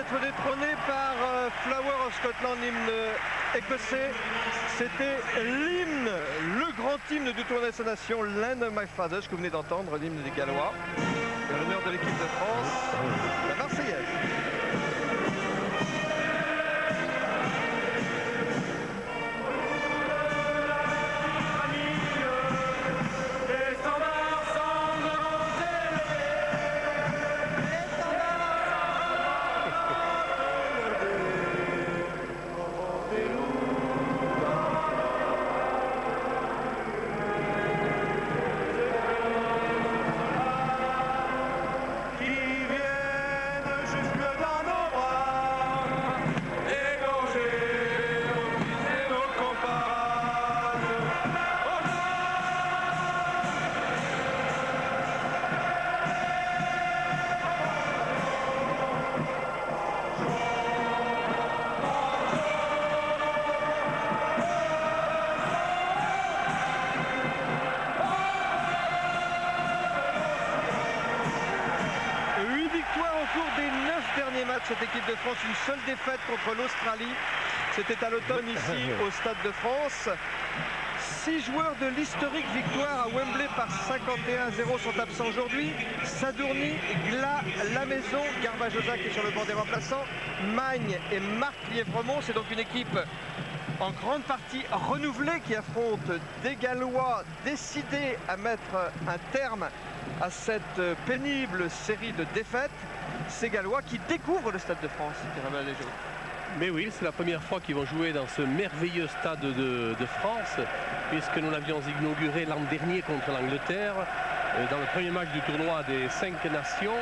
d'être détrôné par Flower of Scotland, hymne écossais. C'était l'hymne, le grand hymne du tournoi des nations, Land of My Fathers, que vous venez d'entendre, l'hymne des Gallois. Et à l'honneur de l'équipe de France, la Marseillaise. Cette équipe de France, une seule défaite contre l'Australie. C'était à l'automne ici au Stade de France. 6 joueurs de l'historique victoire à Wembley par 51-0 sont absents aujourd'hui. Sadourny, Glas, Lamaison, Garbajosa qui est sur le banc des remplaçants, Magne et Marc Lièvremont. C'est donc une équipe en grande partie renouvelée qui affronte des Gallois décidés à mettre un terme à cette pénible série de défaites. Ces Gallois qui découvrent le Stade de France. Mais oui, c'est la première fois qu'ils vont jouer dans ce merveilleux Stade de France, puisque nous l'avions inauguré l'an dernier contre l'Angleterre, dans le premier match du tournoi des 5 nations,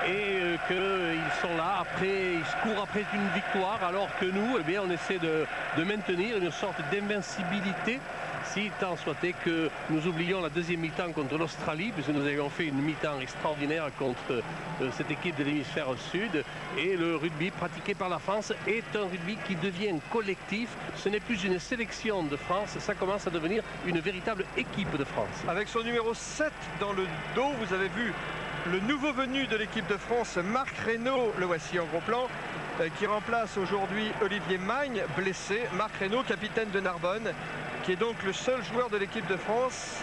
et qu'ils sont là, après, ils courent après une victoire, alors que nous, eh bien, on essaie de maintenir une sorte d'invincibilité, si tant soit que nous oublions la deuxième mi-temps contre l'Australie, puisque nous avions fait une mi-temps extraordinaire contre cette équipe de l'hémisphère sud. Et le rugby pratiqué par la France est un rugby qui devient collectif. Ce n'est plus une sélection de France, ça commence à devenir une véritable équipe de France. Avec son numéro 7 dans le dos, vous avez vu le nouveau venu de l'équipe de France, Marc Reynaud, le voici en gros plan, qui remplace aujourd'hui Olivier Magne, blessé. Marc Reynaud, capitaine de Narbonne, qui est donc le seul joueur de l'équipe de France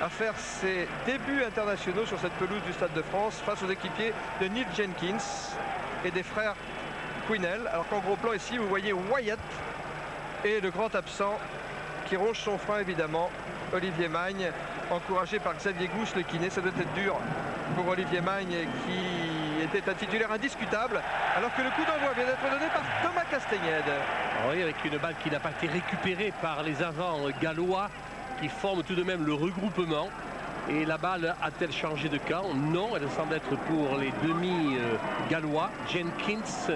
à faire ses débuts internationaux sur cette pelouse du Stade de France face aux équipiers de Neil Jenkins et des frères Quinnell. Alors qu'en gros plan ici, vous voyez Wyatt et le grand absent qui ronge son frein évidemment, Olivier Magne, encouragé par Xavier Gousse, le kiné. Ça doit être dur pour Olivier Magne qui était un titulaire indiscutable, alors que le coup d'envoi vient d'être donné par Thomas Castagnède. Oui, avec une balle qui n'a pas été récupérée par les avants gallois qui forment tout de même le regroupement. Et la balle a-t-elle changé de camp? Non, elle semble être pour les demi-gallois. Jenkins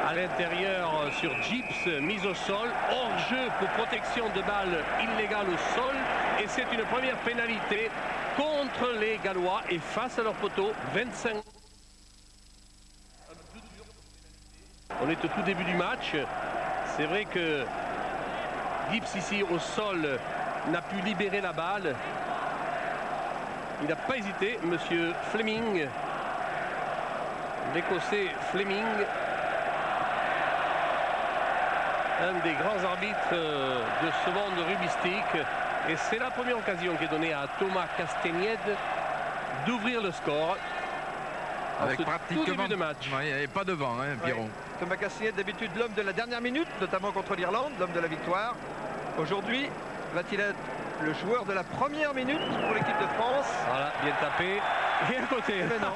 à l'intérieur sur Gibbs, mise au sol, hors-jeu pour protection de balle illégale au sol. Et c'est une première pénalité contre les Gallois et face à leur poteau, 25. On est au tout début du match. C'est vrai que Gibbs ici au sol n'a pu libérer la balle. Il n'a pas hésité, monsieur Fleming, l'Écossais Fleming, un des grands arbitres de ce monde rugbyistique. Et c'est la première occasion qui est donnée à Thomas Castagnède d'ouvrir le score. Avec pratiquement tout début de match. Ouais, et pas devant, hein, Piron. Ouais. Thomas Castagnède, d'habitude l'homme de la dernière minute, notamment contre l'Irlande, l'homme de la victoire. Aujourd'hui, va-t-il être le joueur de la première minute pour l'équipe de France? Voilà, bien tapé. Et à côté. Eh bien non.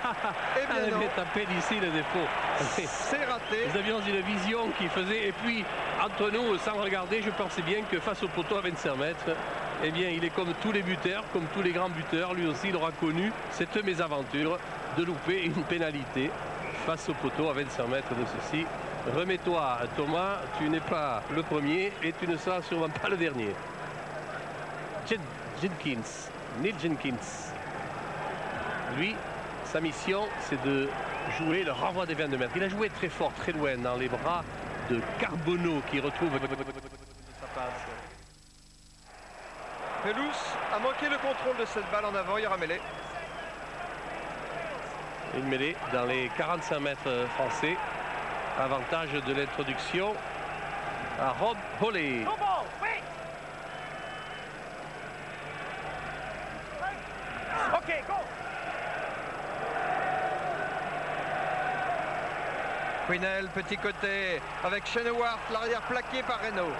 Eh bien non. Bien tapé d'ici le défaut. C'est raté. Nous avions une vision qui faisait. Et puis, entre nous, sans regarder, je pensais bien que face au poteau à 25 mètres, eh bien, il est comme tous les buteurs, comme tous les grands buteurs. Lui aussi, il aura connu cette mésaventure de louper une pénalité face au poteau à 25 mètres de ceci. Remets-toi, Thomas, tu n'es pas le premier et tu ne seras sûrement pas le dernier. Jenkins, Neil Jenkins. Lui, sa mission, c'est de jouer le renvoi des 22 mètres. Il a joué très fort, très loin, dans les bras de Carbonneau qui retrouve sa passe. Pelous a manqué le contrôle de cette balle en avant, il y aura mêlée. Une mêlée dans les 45 mètres français. Avantage de l'introduction à Rob Holley. Quinnell, petit côté, avec Chenowart, l'arrière plaqué par Reynaud.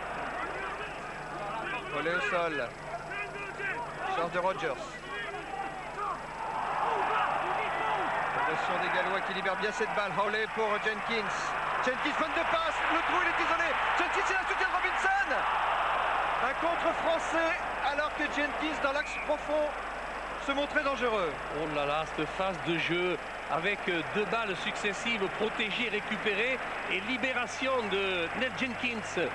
Holley au sol. Charge de Rogers. Progression des Gallois qui libère bien cette balle. Holley pour Jenkins. Jenkins, bonne de passe. Le trou, il est isolé. Jenkins, il a soutien de Robinson. Un contre français, alors que Jenkins, dans l'axe profond, se montrait dangereux. Oh là là, cette phase de jeu avec 2 balles successives protégées, récupérées et libération de Ned Jenkins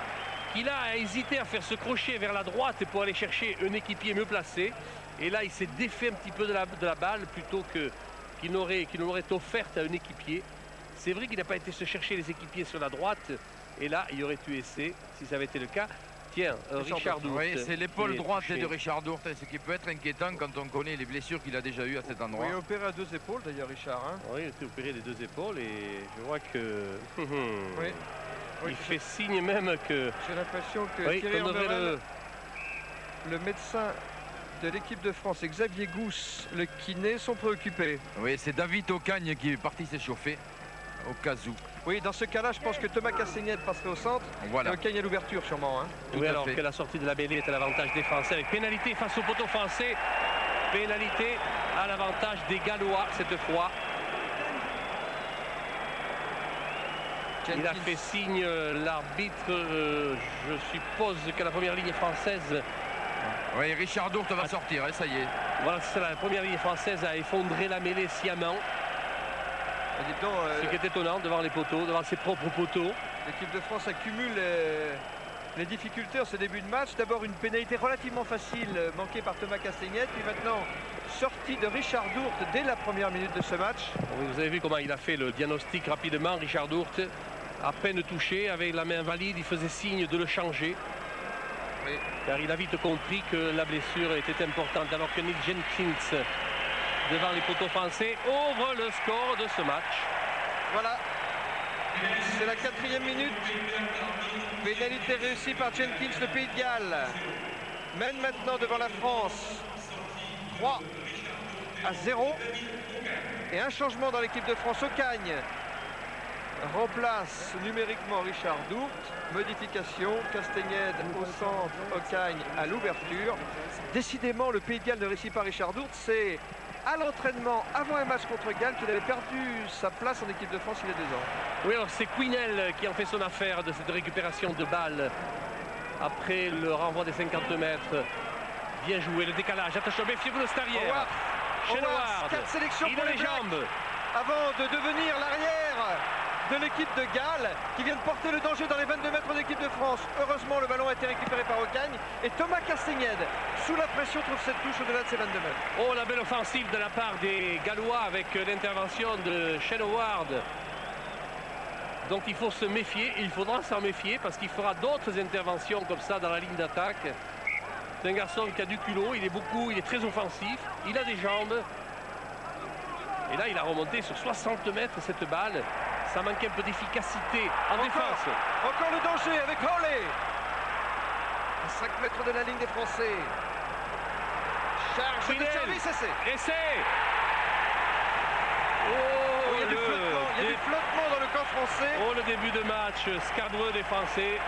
qui là a hésité à faire ce crochet vers la droite pour aller chercher un équipier mieux placé. Et là, il s'est défait un petit peu de la balle plutôt qu'il n'aurait offerte à un équipier. C'est vrai qu'il n'a pas été se chercher les équipiers sur la droite. Et là, il y aurait eu essai si ça avait été le cas. Tiens, Richard Dourte. Oui, c'est l'épaule droite de Richard Dourte, ce qui peut être inquiétant quand on connaît les blessures qu'il a déjà eues à cet endroit. Oui, opéré à 2 épaules d'ailleurs, Richard. Hein. Oui, il a été opéré des 2 épaules et je vois que... Oui. Il fait signe même que... J'ai l'impression que oui, Thierry le médecin de l'équipe de France et Xavier Gousse, le kiné, sont préoccupés. Oui, c'est David Ocagne qui est parti s'échauffer au cas où. Oui, dans ce cas-là, je pense que Thomas Castagnette passerait au centre. Voilà. Et Ocagne à l'ouverture sûrement. Hein. Oui, alors que la sortie de la mêlée est à l'avantage des Français avec pénalité face au poteau français. Pénalité à l'avantage des Gallois cette fois. Jenkins. Il a fait signe l'arbitre, je suppose que la première ligne française. Oui, Richard Dourte va sortir, hein, ça y est. Voilà, c'est la première ligne française a effondré la mêlée sciemment. Ce qui est étonnant devant les poteaux, devant ses propres poteaux. L'équipe de France accumule les difficultés en ce début de match. D'abord une pénalité relativement facile manquée par Thomas Castagnette, puis maintenant sortie de Richard Dourte dès la première minute de ce match. Oui, vous avez vu comment il a fait le diagnostic rapidement, Richard Dourte. À peine touché, avec la main valide, il faisait signe de le changer. Oui. Car il a vite compris que la blessure était importante, alors que Nick Jenkins, devant les poteaux français, ouvre le score de ce match. Voilà, c'est la 4e minute. Pénalité réussie par Jenkins, le Pays de Galles. Mène maintenant devant la France 3-0. Et un changement dans l'équipe de France. Ocagne remplace numériquement Richard Dourte. Modification, Castagnette au centre, Ocagne à l'ouverture. Décidément, le Pays de Galles ne réussit pas Richard Dourte. C'est à l'entraînement, avant un match contre Galles, qu'il avait perdu sa place en équipe de France il y a 2 ans. Oui, alors c'est Quinnell qui en fait son affaire de cette récupération de balles après le renvoi des 50 mètres. Bien joué, le décalage. Attention, méfiez-vous de cette arrière. Chenoward, 4 sélections il pour a les les jambes. Avant de devenir l'arrière de l'équipe de Galles qui vient de porter le danger dans les 22 mètres de l'équipe de France. Heureusement, le ballon a été récupéré par Ocagne et Thomas Castagnette, sous la pression, trouve cette touche au-delà de ses 22 mètres. Oh, la belle offensive de la part des Gallois avec l'intervention de Chenoward. Donc il faut se méfier, il faudra s'en méfier parce qu'il fera d'autres interventions comme ça dans la ligne d'attaque. C'est un garçon qui a du culot, il est très offensif, il a des jambes. Et là, il a remonté sur 60 mètres cette balle. Ça manque un peu d'efficacité en défense. Encore le danger avec Holley. À 5 mètres de la ligne des Français. Charge de Charvis, essai. Oh, il y a du flottement dans le camp français. Oh, le début de match scandaleux des Français.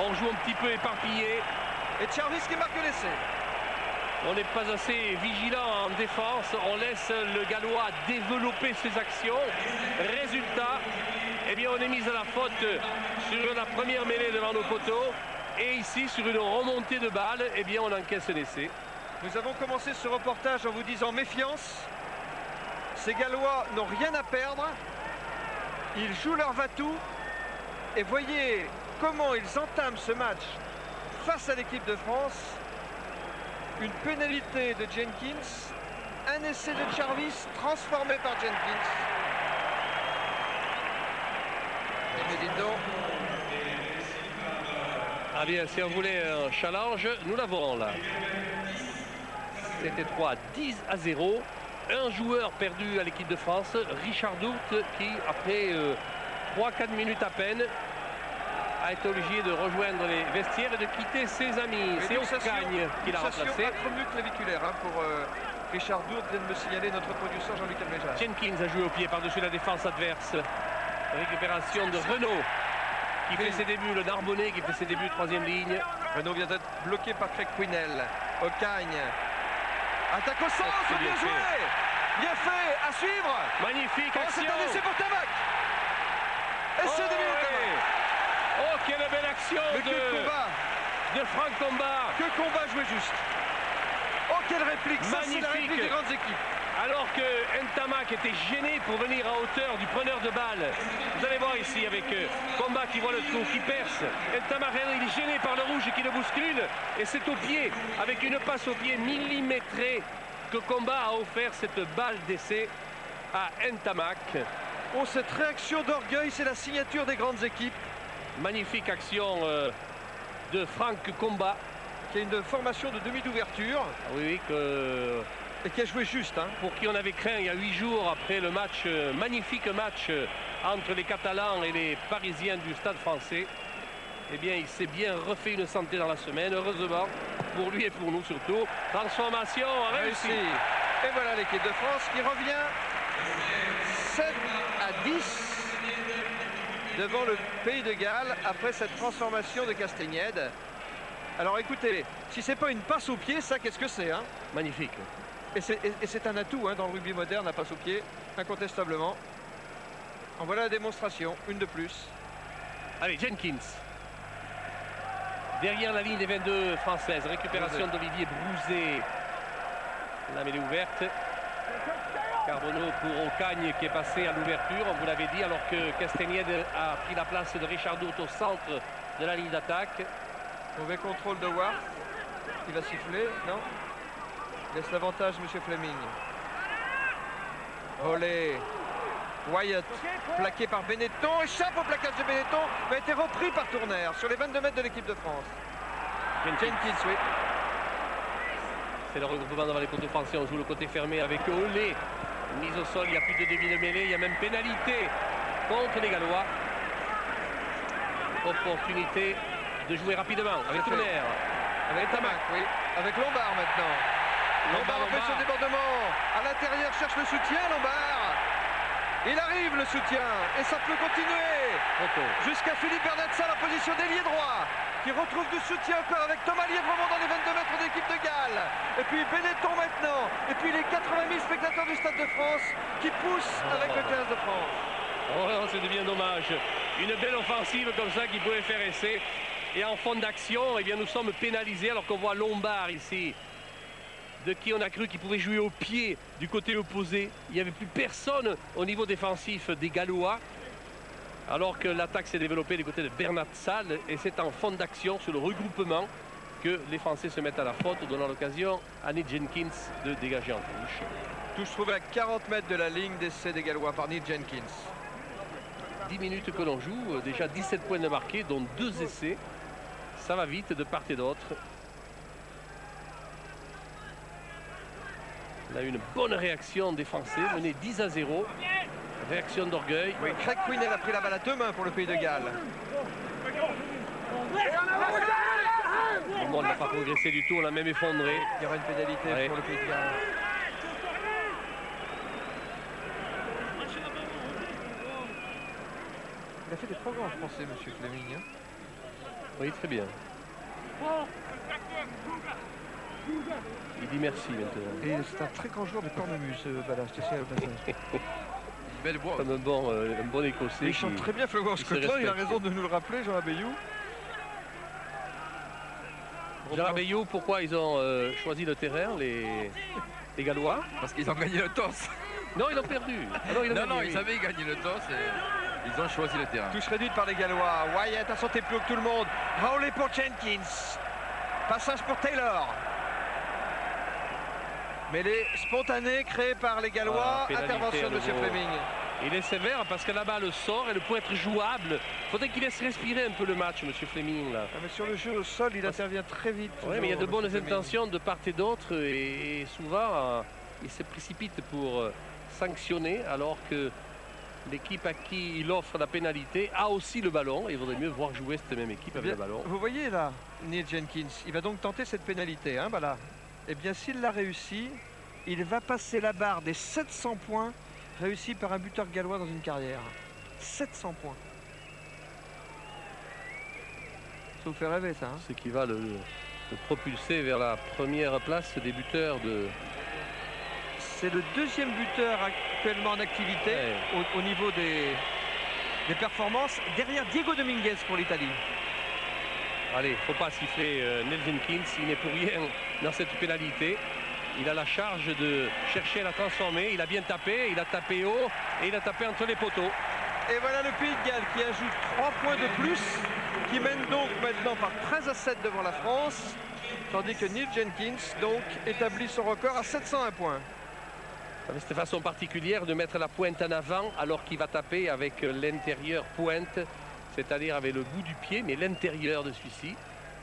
On joue un petit peu éparpillé. Et Charvis qui marque l'essai. On n'est pas assez vigilant en défense. On laisse le Gallois développer ses actions. Résultat, eh bien, on est mis à la faute sur la première mêlée devant nos poteaux. Et ici, sur une remontée de balle, eh bien, on encaisse un essai. Nous avons commencé ce reportage en vous disant méfiance. Ces Gallois n'ont rien à perdre. Ils jouent leur va-tout. Et voyez comment ils entament ce match face à l'équipe de France. Une pénalité de Jenkins, un essai de Charvis transformé par Jenkins. Et dites donc. Ah bien, si on voulait un challenge, nous l'avons là. C'était 3-10-0. Un joueur perdu à l'équipe de France, Richard Dourte, qui après 3-4 minutes à peine, a été obligé de rejoindre les vestiaires et de quitter ses amis. C'est Ocagne qui l'a remplacé. Claviculaire pour Richard Dourte, vient de me signaler notre producteur Jean-Luc Almeja. Jenkins a joué au pied par-dessus la défense adverse. Récupération de Renaud qui fait ses débuts, le Narbonnais qui fait ses débuts, troisième ligne. Renaud vient d'être bloqué par Craig Quinnell. Ocagne. Attaque au centre, bien joué. Bien fait, à suivre. Magnifique action. C'est un essai pour Tamac. Essai de Tamac. Oh, quelle belle action de Franck Combat. Que combat joué juste. Oh, quelle réplique. Ça, c'est la réplique des grandes équipes. Alors que Ntamak était gêné pour venir à hauteur du preneur de balle. Vous allez voir ici avec Combat qui voit le trou, qui perce. Ntamak il est gêné par le rouge qui le bouscule. Et c'est au pied, avec une passe au pied millimétrée, que Combat a offert cette balle d'essai à Ntamak. Oh, cette réaction d'orgueil, c'est la signature des grandes équipes. Magnifique action de Franck Combat. Qui a une formation de demi d'ouverture. Oui, et qui a joué juste. Pour qui on avait craint il y a 8 jours après le match, magnifique match entre les Catalans et les Parisiens du Stade français. Eh bien, il s'est bien refait une santé dans la semaine, heureusement, pour lui et pour nous surtout. Transformation réussie. Et voilà l'équipe de France qui revient 7-10 devant le Pays de Galles après cette transformation de Castagnède. Alors écoutez, si c'est pas une passe au pied, ça qu'est-ce que c'est Magnifique. Et c'est un atout dans le rugby moderne, la passe au pied, incontestablement. En voilà la démonstration, une de plus. Allez, Jenkins. Derrière la ligne des 22 françaises, récupération d'Olivier Brouzet. La mêlée ouverte. Carbonneau pour Ocagne qui est passé à l'ouverture, on vous l'avait dit, alors que Castagnède a pris la place de Richard Dourte au centre de la ligne d'attaque. Mauvais contrôle de Ward. Il va siffler, non? Laisse l'avantage, monsieur Fleming. Volé. Wyatt, plaqué par Benetton, échappe au plaquage de Benetton, mais a été repris par Tournaire sur les 22 mètres de l'équipe de France. Jenkins, oui. C'est le regroupement devant les côtés français, on joue le côté fermé avec Olé. Mise au sol, il y a plus de demi de mêlée, il y a même pénalité contre les Gallois. Opportunité de jouer rapidement avec Tournaire. Avec Tamac, oui. Avec Lombard maintenant. Lombard fait son débordement. À l'intérieur, cherche le soutien, Lombard. Il arrive le soutien. Et ça peut continuer. Jusqu'à Philippe Bernatza, la position d'ailier droit. Qui retrouve du soutien encore avec Thomas Lièvremont dans les 22 mètres de l'équipe de Galles. Et puis Benetton maintenant. Et puis les 80 000 spectateurs du Stade de France qui poussent avec le 15 de France. Oh, c'est bien dommage. Une belle offensive comme ça qui pouvait faire essai. Et en fond d'action, eh bien, nous sommes pénalisés alors qu'on voit Lombard ici, de qui on a cru qu'il pouvait jouer au pied du côté opposé. Il n'y avait plus personne au niveau défensif des Gallois, alors que l'attaque s'est développée du côté de Bernat Salle. Et c'est en fond d'action, sur le regroupement, que les Français se mettent à la faute, donnant l'occasion à Neil Jenkins de dégager en touche. Touche trouvée à 40 mètres de la ligne d'essai des Gallois par Neil Jenkins. 10 minutes que l'on joue, déjà 17 points de marqués, dont 2 essais. Ça va vite de part et d'autre. On a eu une bonne réaction des Français, menés 10-0. Réaction d'orgueil. Oui, Craig Quinnell a pris la balle à 2 mains pour le Pays de Galles. Le monde n'a pas progressé du tout, on l'a même effondré. Il y aura une pénalité pour le Pays de Galles. Il a fait des progrès en français, monsieur Fleming. Oui, très bien. Il dit merci maintenant. Et c'est un très grand joueur de cornemuse, Ballard, je te sais au passage. Belle voix. Comme un bon Écossais. Il chante très bien Florent Scotland, il a raison de nous le rappeler, Jean Abeyou. Jean Abeyou, pourquoi ils ont choisi le terrain, les Gallois? Parce qu'ils ont gagné le toss. Non, ils ont perdu. Non, ils avaient gagné le toss et ils ont choisi le terrain. Touche réduite par les Gallois. Wyatt a sauté plus haut que tout le monde. Rowley pour Jenkins. Passage pour Taylor. Mêlée spontanée créée par les Gallois. Intervention de M. Fleming. Il est sévère parce que la balle sort, elle peut être jouable. Il faudrait qu'il laisse respirer un peu le match, M. Fleming. Là. Ah, mais sur le jeu au sol, il intervient très vite. Oui, mais il y a de bonnes intentions de part et d'autre. Et souvent, il se précipite pour sanctionner alors que l'équipe à qui il offre la pénalité a aussi le ballon. Et il vaudrait mieux voir jouer cette même équipe avec le ballon. Vous voyez là, Neil Jenkins, il va donc tenter cette pénalité. Hein, voilà. Eh bien, s'il l'a réussi, il va passer la barre des 700 points réussis par un buteur gallois dans une carrière. 700 points. Ça vous fait rêver, ça, hein? Ce qui va le propulser vers la première place des buteurs de... C'est le deuxième buteur actuellement en activité au niveau des performances, derrière Diego Dominguez pour l'Italie. Allez, faut pas siffler Neil Jenkins, il n'est pour rien dans cette pénalité. Il a la charge de chercher à la transformer. Il a bien tapé, il a tapé haut et il a tapé entre les poteaux. Et voilà le Pays de Galles qui ajoute 3 points de plus, qui mène donc maintenant par 13-7 devant la France, tandis que Neil Jenkins donc établit son record à 701 points. Avec cette façon particulière de mettre la pointe en avant alors qu'il va taper avec l'intérieur pointe, c'est-à-dire avec le bout du pied, mais l'intérieur de celui-ci.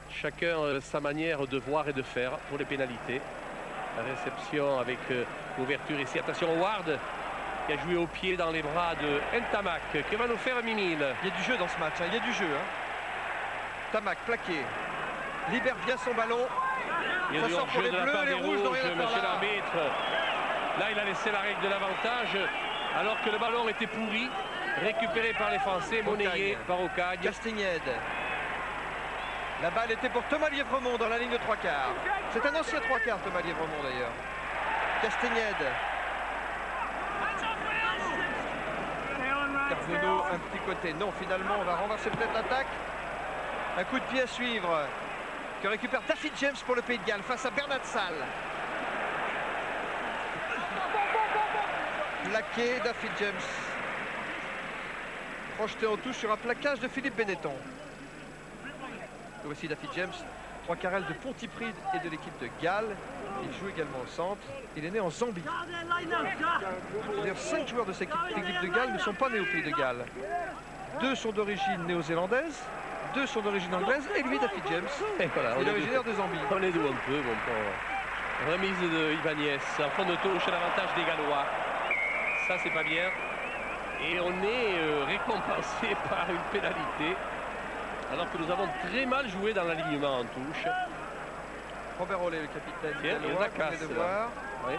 Chacun sa manière de voir et de faire pour les pénalités. La réception avec l'ouverture ici. Attention, Ward qui a joué au pied dans les bras de Ntamak qui va nous faire Minil. Il y a du jeu dans ce match, hein. Il y a du jeu. Hein. Tamak plaqué, libère bien son ballon. Il y a du hors-jeu de la part des rouges, monsieur l'arbitre. Là, il a laissé la règle de l'avantage alors que le ballon était pourri, récupéré par les Français, monnayé par Ocagne. Castagnède. La balle était pour Thomas Lièvremont dans la ligne de 3 quarts. C'est un ancien 3 quarts, Thomas Lièvremont d'ailleurs. Castagnède. Carbono, un petit côté. Non, finalement, on va renverser peut-être l'attaque. Un coup de pied à suivre. Que récupère Daffy James pour le Pays de Galles face à Bernard Salle. Plaqué, Daffy James. Projeté en touche sur un plaquage de Philippe Benetton. Voici Daffy James, 3 quarts de Pontypridd et de l'équipe de Galles. Il joue également au centre. Il est né en Zambie. D'ailleurs, 5 joueurs de cette équipe de Galles ne sont pas nés au Pays de Galles. 2 sont d'origine néo-zélandaise, 2 sont d'origine anglaise et lui, Daffy James, voilà, il est originaire de Zambie. On est d'où un peu. Bon, remise de Ibanez en fond de touche à l'avantage des Gallois. Ça, c'est pas bien. Et on est récompensé par une pénalité. Alors que nous avons très mal joué dans l'alignement en touche. Robert Olé, le capitaine. Tiens, il y a de la casse. Oui.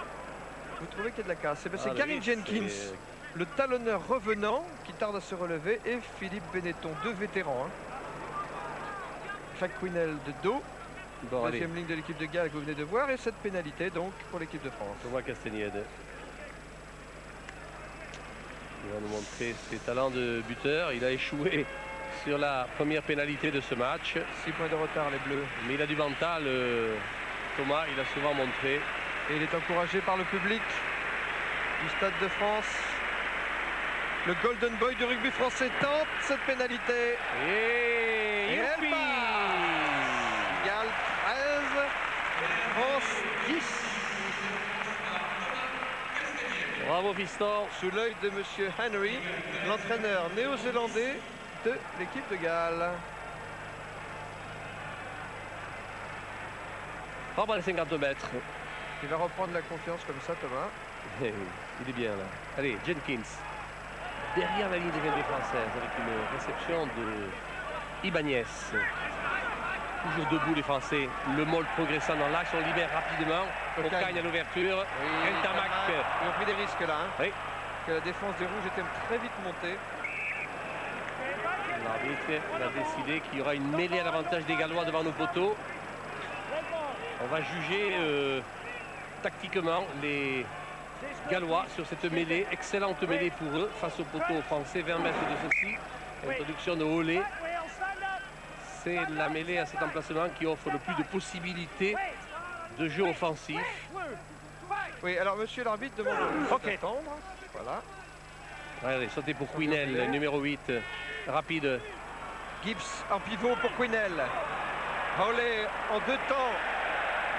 Vous trouvez qu'il y a de la casse? C'est Karim oui, Jenkins, le talonneur revenant, qui tarde à se relever, et Philippe Benetton, 2 vétérans. Hein. Jacques Quinnel de dos, bon, deuxième ligne de l'équipe de Galles que vous venez de voir, et cette pénalité donc pour l'équipe de France. Thomas Castagnède. Il va nous montrer ses talents de buteur. Il a échoué sur la première pénalité de ce match. 6 points de retard, les Bleus. Mais il a du mental, Thomas, il a souvent montré. Et il est encouragé par le public du Stade de France. Le Golden Boy du rugby français tente cette pénalité. Et elle passe. Galles 13, France 10. Bravo Fiston. Sous l'œil de monsieur Henry, l'entraîneur néo-zélandais de l'équipe de Galles. Pas mal les 50 mètres. Il va reprendre la confiance comme ça, Thomas. Il est bien là. Allez, Jenkins. Derrière la ligne des galeries françaises avec une réception de Ibanez. Toujours debout les Français. Le Moll progressant dans l'axe, on libère rapidement. Ocagne à l'ouverture. Ntamak. Ils ont pris des risques là. Hein. Oui. Que la défense des Rouges était très vite montée. L'arbitre a décidé qu'il y aura une mêlée à l'avantage des Gallois devant nos poteaux. On va juger tactiquement les Gallois sur cette mêlée. Excellente mêlée pour eux face aux poteaux français. 20 mètres de ceci. Introduction de Olé. C'est la mêlée à cet emplacement qui offre le plus de possibilités de jeu offensif. Oui, alors monsieur l'arbitre demande d'attendre. Voilà. Allez, sauter pour Quinnel, numéro 8. Rapide. Gibbs en pivot pour Quinnel. Olé en 2 temps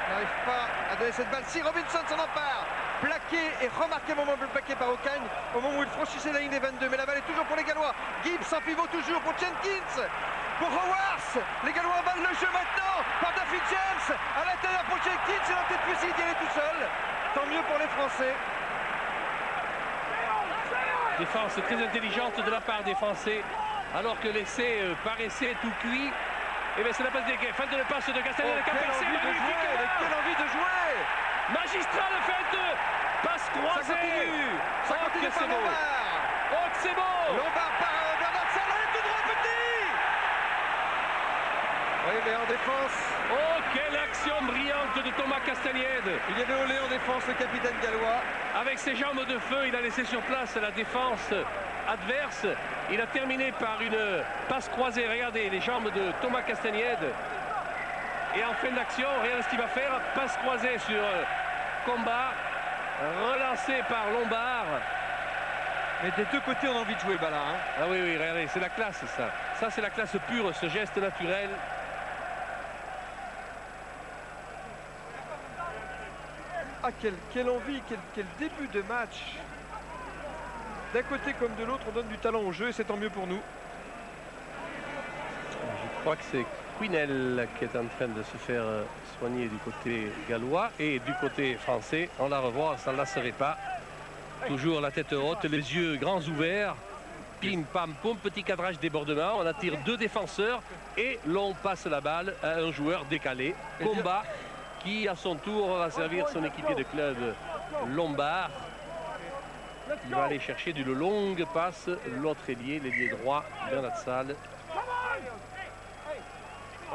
n'arrive pas à donner cette balle. Si Robinson s'en empare, plaqué et remarquablement plaqué par Ocagne au moment où il franchissait la ligne des 22. Mais la balle est toujours pour les Gallois. Gibbs en pivot toujours pour Jenkins. Pour Howard, les Gallois emballent le jeu maintenant par Daffy James. À l'intérieur pour Jenkins, il a peut-être pu s'y y aller tout seul. Tant mieux pour les Français. Défense très intelligente de la part des Français, alors que l'essai paraissait tout cuit. Et bien c'est la passe de passe de Castagneda qui a percé. Quelle envie de jouer! Magistrale feinte, passe croisée. Ça continue par Lombard. Oh, c'est beau! Lombard par Bernard Salah, tout droit petit! Oui, mais en défense. Oh, quelle action brillante de Thomas Castagneda! Il y avait olé en défense le capitaine gallois. Avec ses jambes de feu, il a laissé sur place la défense adverse. Il a terminé par une passe croisée. Regardez les jambes de Thomas Castagneda. Et en fin d'action, regardez ce qu'il va faire. Passe croisée sur Combat. Relancé par Lombard. Mais des deux côtés, on a envie de jouer le ballon. Hein. Ah oui, oui, regardez, c'est la classe ça. Ça, c'est la classe pure, ce geste naturel. Ah, quelle envie, quel début de match. D'un côté comme de l'autre, on donne du talent au jeu et c'est tant mieux pour nous. Je crois que c'est Quinel qui est en train de se faire soigner du côté gallois et du côté français. On la revoit, ça ne lasserait pas. Toujours la tête haute, les yeux grands ouverts. Pim, pam, pom, petit cadrage débordement. On attire deux défenseurs et l'on passe la balle à un joueur décalé. Combat qui, à son tour, va servir son équipier de club Lombard. Il va aller chercher d'une longue passe l'autre ailier, l'ailier droit, Bernard Salah.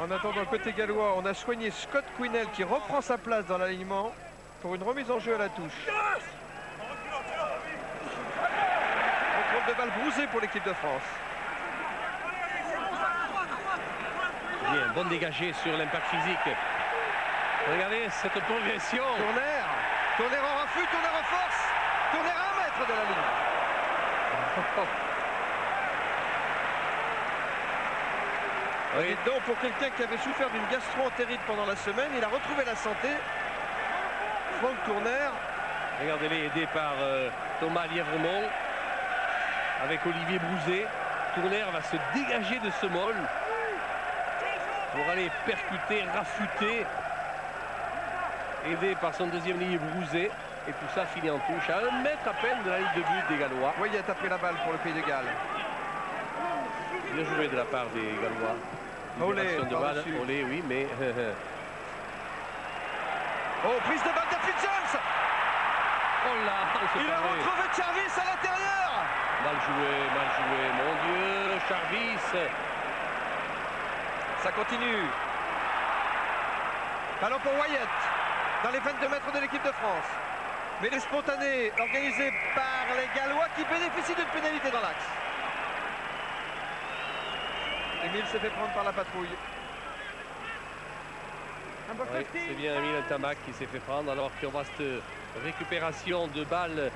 En attendant, côté gallois, on a soigné Scott Quinnell qui reprend sa place dans l'alignement pour une remise en jeu à la touche. Contrôle de balle brousé pour l'équipe de France. Bien, bon dégagé sur l'impact physique. Regardez cette progression. Tourner en raffut, tourner en force. Tourner à 1 mètre de la ligne. Oui. Et donc pour quelqu'un qui avait souffert d'une gastro-entérite pendant la semaine, il a retrouvé la santé. Franck Tourner. Regardez-les, aidé par Thomas Lièvremont avec Olivier Brouzet. Tourner va se dégager de ce mol pour aller percuter, rafuter, aidé par son deuxième ligne Brouzet. Et tout ça finit en touche à 1 mètre à peine de la ligne de but des Gallois. Oui, il a tapé la balle pour le Pays de Galles. Bien joué de la part des Gallois. Olé, Olé, oui, mais... Oh, prise de balle d'Afid James. Oh là, il a retrouvé Charvis à l'intérieur. Mal joué, mon Dieu, Charvis. Ça continue. Ballon pour Wyatt, dans les 22 mètres de l'équipe de France. Mais les spontanés organisés par les Gallois qui bénéficient d'une pénalité dans l'axe. Emile s'est fait prendre par la patrouille. Oui, c'est bien Emile Tamac qui s'est fait prendre alors qu'on va cette récupération de balle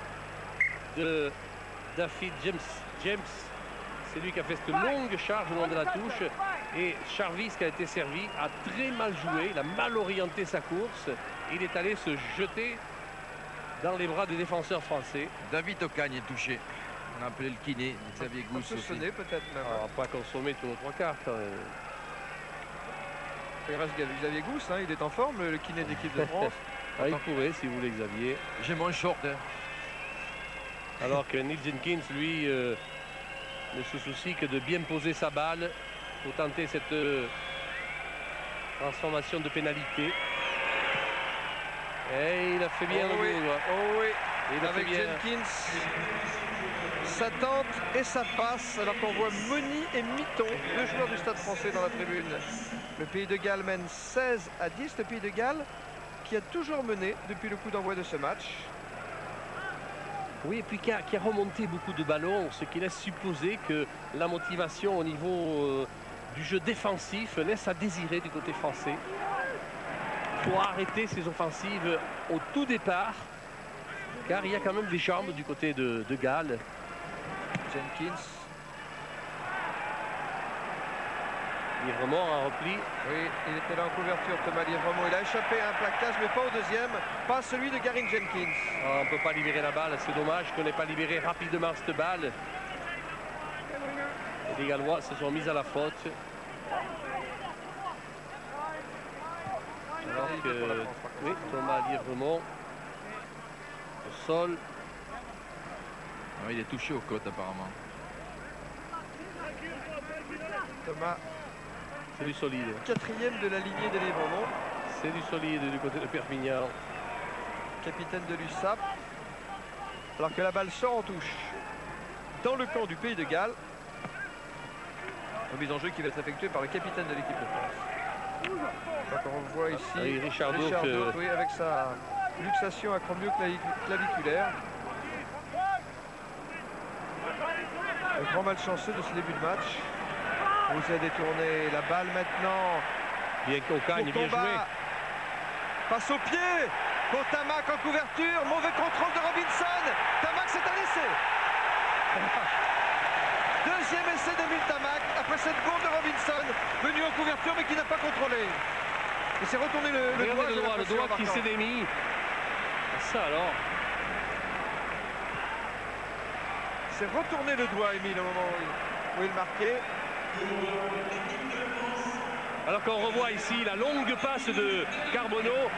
de David James. C'est lui qui a fait cette longue charge au long de la touche. Et Charvis qui a été servi a très mal joué. Il a mal orienté sa course. Il est allé se jeter dans les bras des défenseurs français. David Ocagne est touché. On a appelé le kiné, Xavier Gousse aussi. Peut-être même. On va pas consommer tous nos 3 quarts quand même. Il reste Xavier Gousse, hein, il est en forme, le kiné de l'équipe de France. Ah, il pourrait, si vous voulez, Xavier. J'ai mon short. Hein. Alors que Neil Jenkins, lui, ne se soucie que de bien poser sa balle pour tenter cette transformation de pénalité. Et il a fait bien le goal. Oh oui, il a avec fait bien. Jenkins, ça tente et ça passe, alors qu'on voit Moni et Miton, 2 joueurs du Stade français dans la tribune. Le Pays de Galles mène 16-10, le Pays de Galles qui a toujours mené depuis le coup d'envoi de ce match. Oui, et puis qui a remonté beaucoup de ballons, ce qui laisse supposer que la motivation au niveau du jeu défensif laisse à désirer du côté français. Il faut arrêter ces offensives au tout départ, car il y a quand même des jambes du côté de Galles. Jenkins. Lièvremont en repli. Oui, il était là en couverture, Thomas Lièvremont. Il a échappé à un plaquage, mais pas au deuxième. Pas celui de Garin Jenkins. Oh, on ne peut pas libérer la balle. C'est dommage qu'on n'ait pas libéré rapidement cette balle. Et les Gallois se sont mis à la faute. Alors que oui, Thomas Lièvremont au sol. Non, il est touché aux côtes apparemment. Thomas, C'est du solide. quatrième de la lignée des Livres, C'est du solide du côté de Perpignan. capitaine de l'USAP. Alors que la balle sort en touche dans le camp du Pays de Galles. Remise en jeu qui va être effectuée par le capitaine de l'équipe de France. Donc on voit ici Oui, Richard Dourque, oui, avec sa luxation acromio-claviculaire. Le grand malchanceux de ce début de match. Vous a détourné la balle maintenant. Bien Cocagne, bien joué. Passe au pied pour Tamac en couverture. Mauvais contrôle de Robinson. Tamac, c'est un essai. Deuxième essai d'Emile Tamac après cette bourde de Robinson, venu en couverture mais qui n'a pas contrôlé. Il s'est retourné Le doigt qui s'est démis. Ça alors. Il s'est retourné le doigt, Emile, au moment où il marquait. Alors qu'on revoit ici la longue passe de Carbonneau.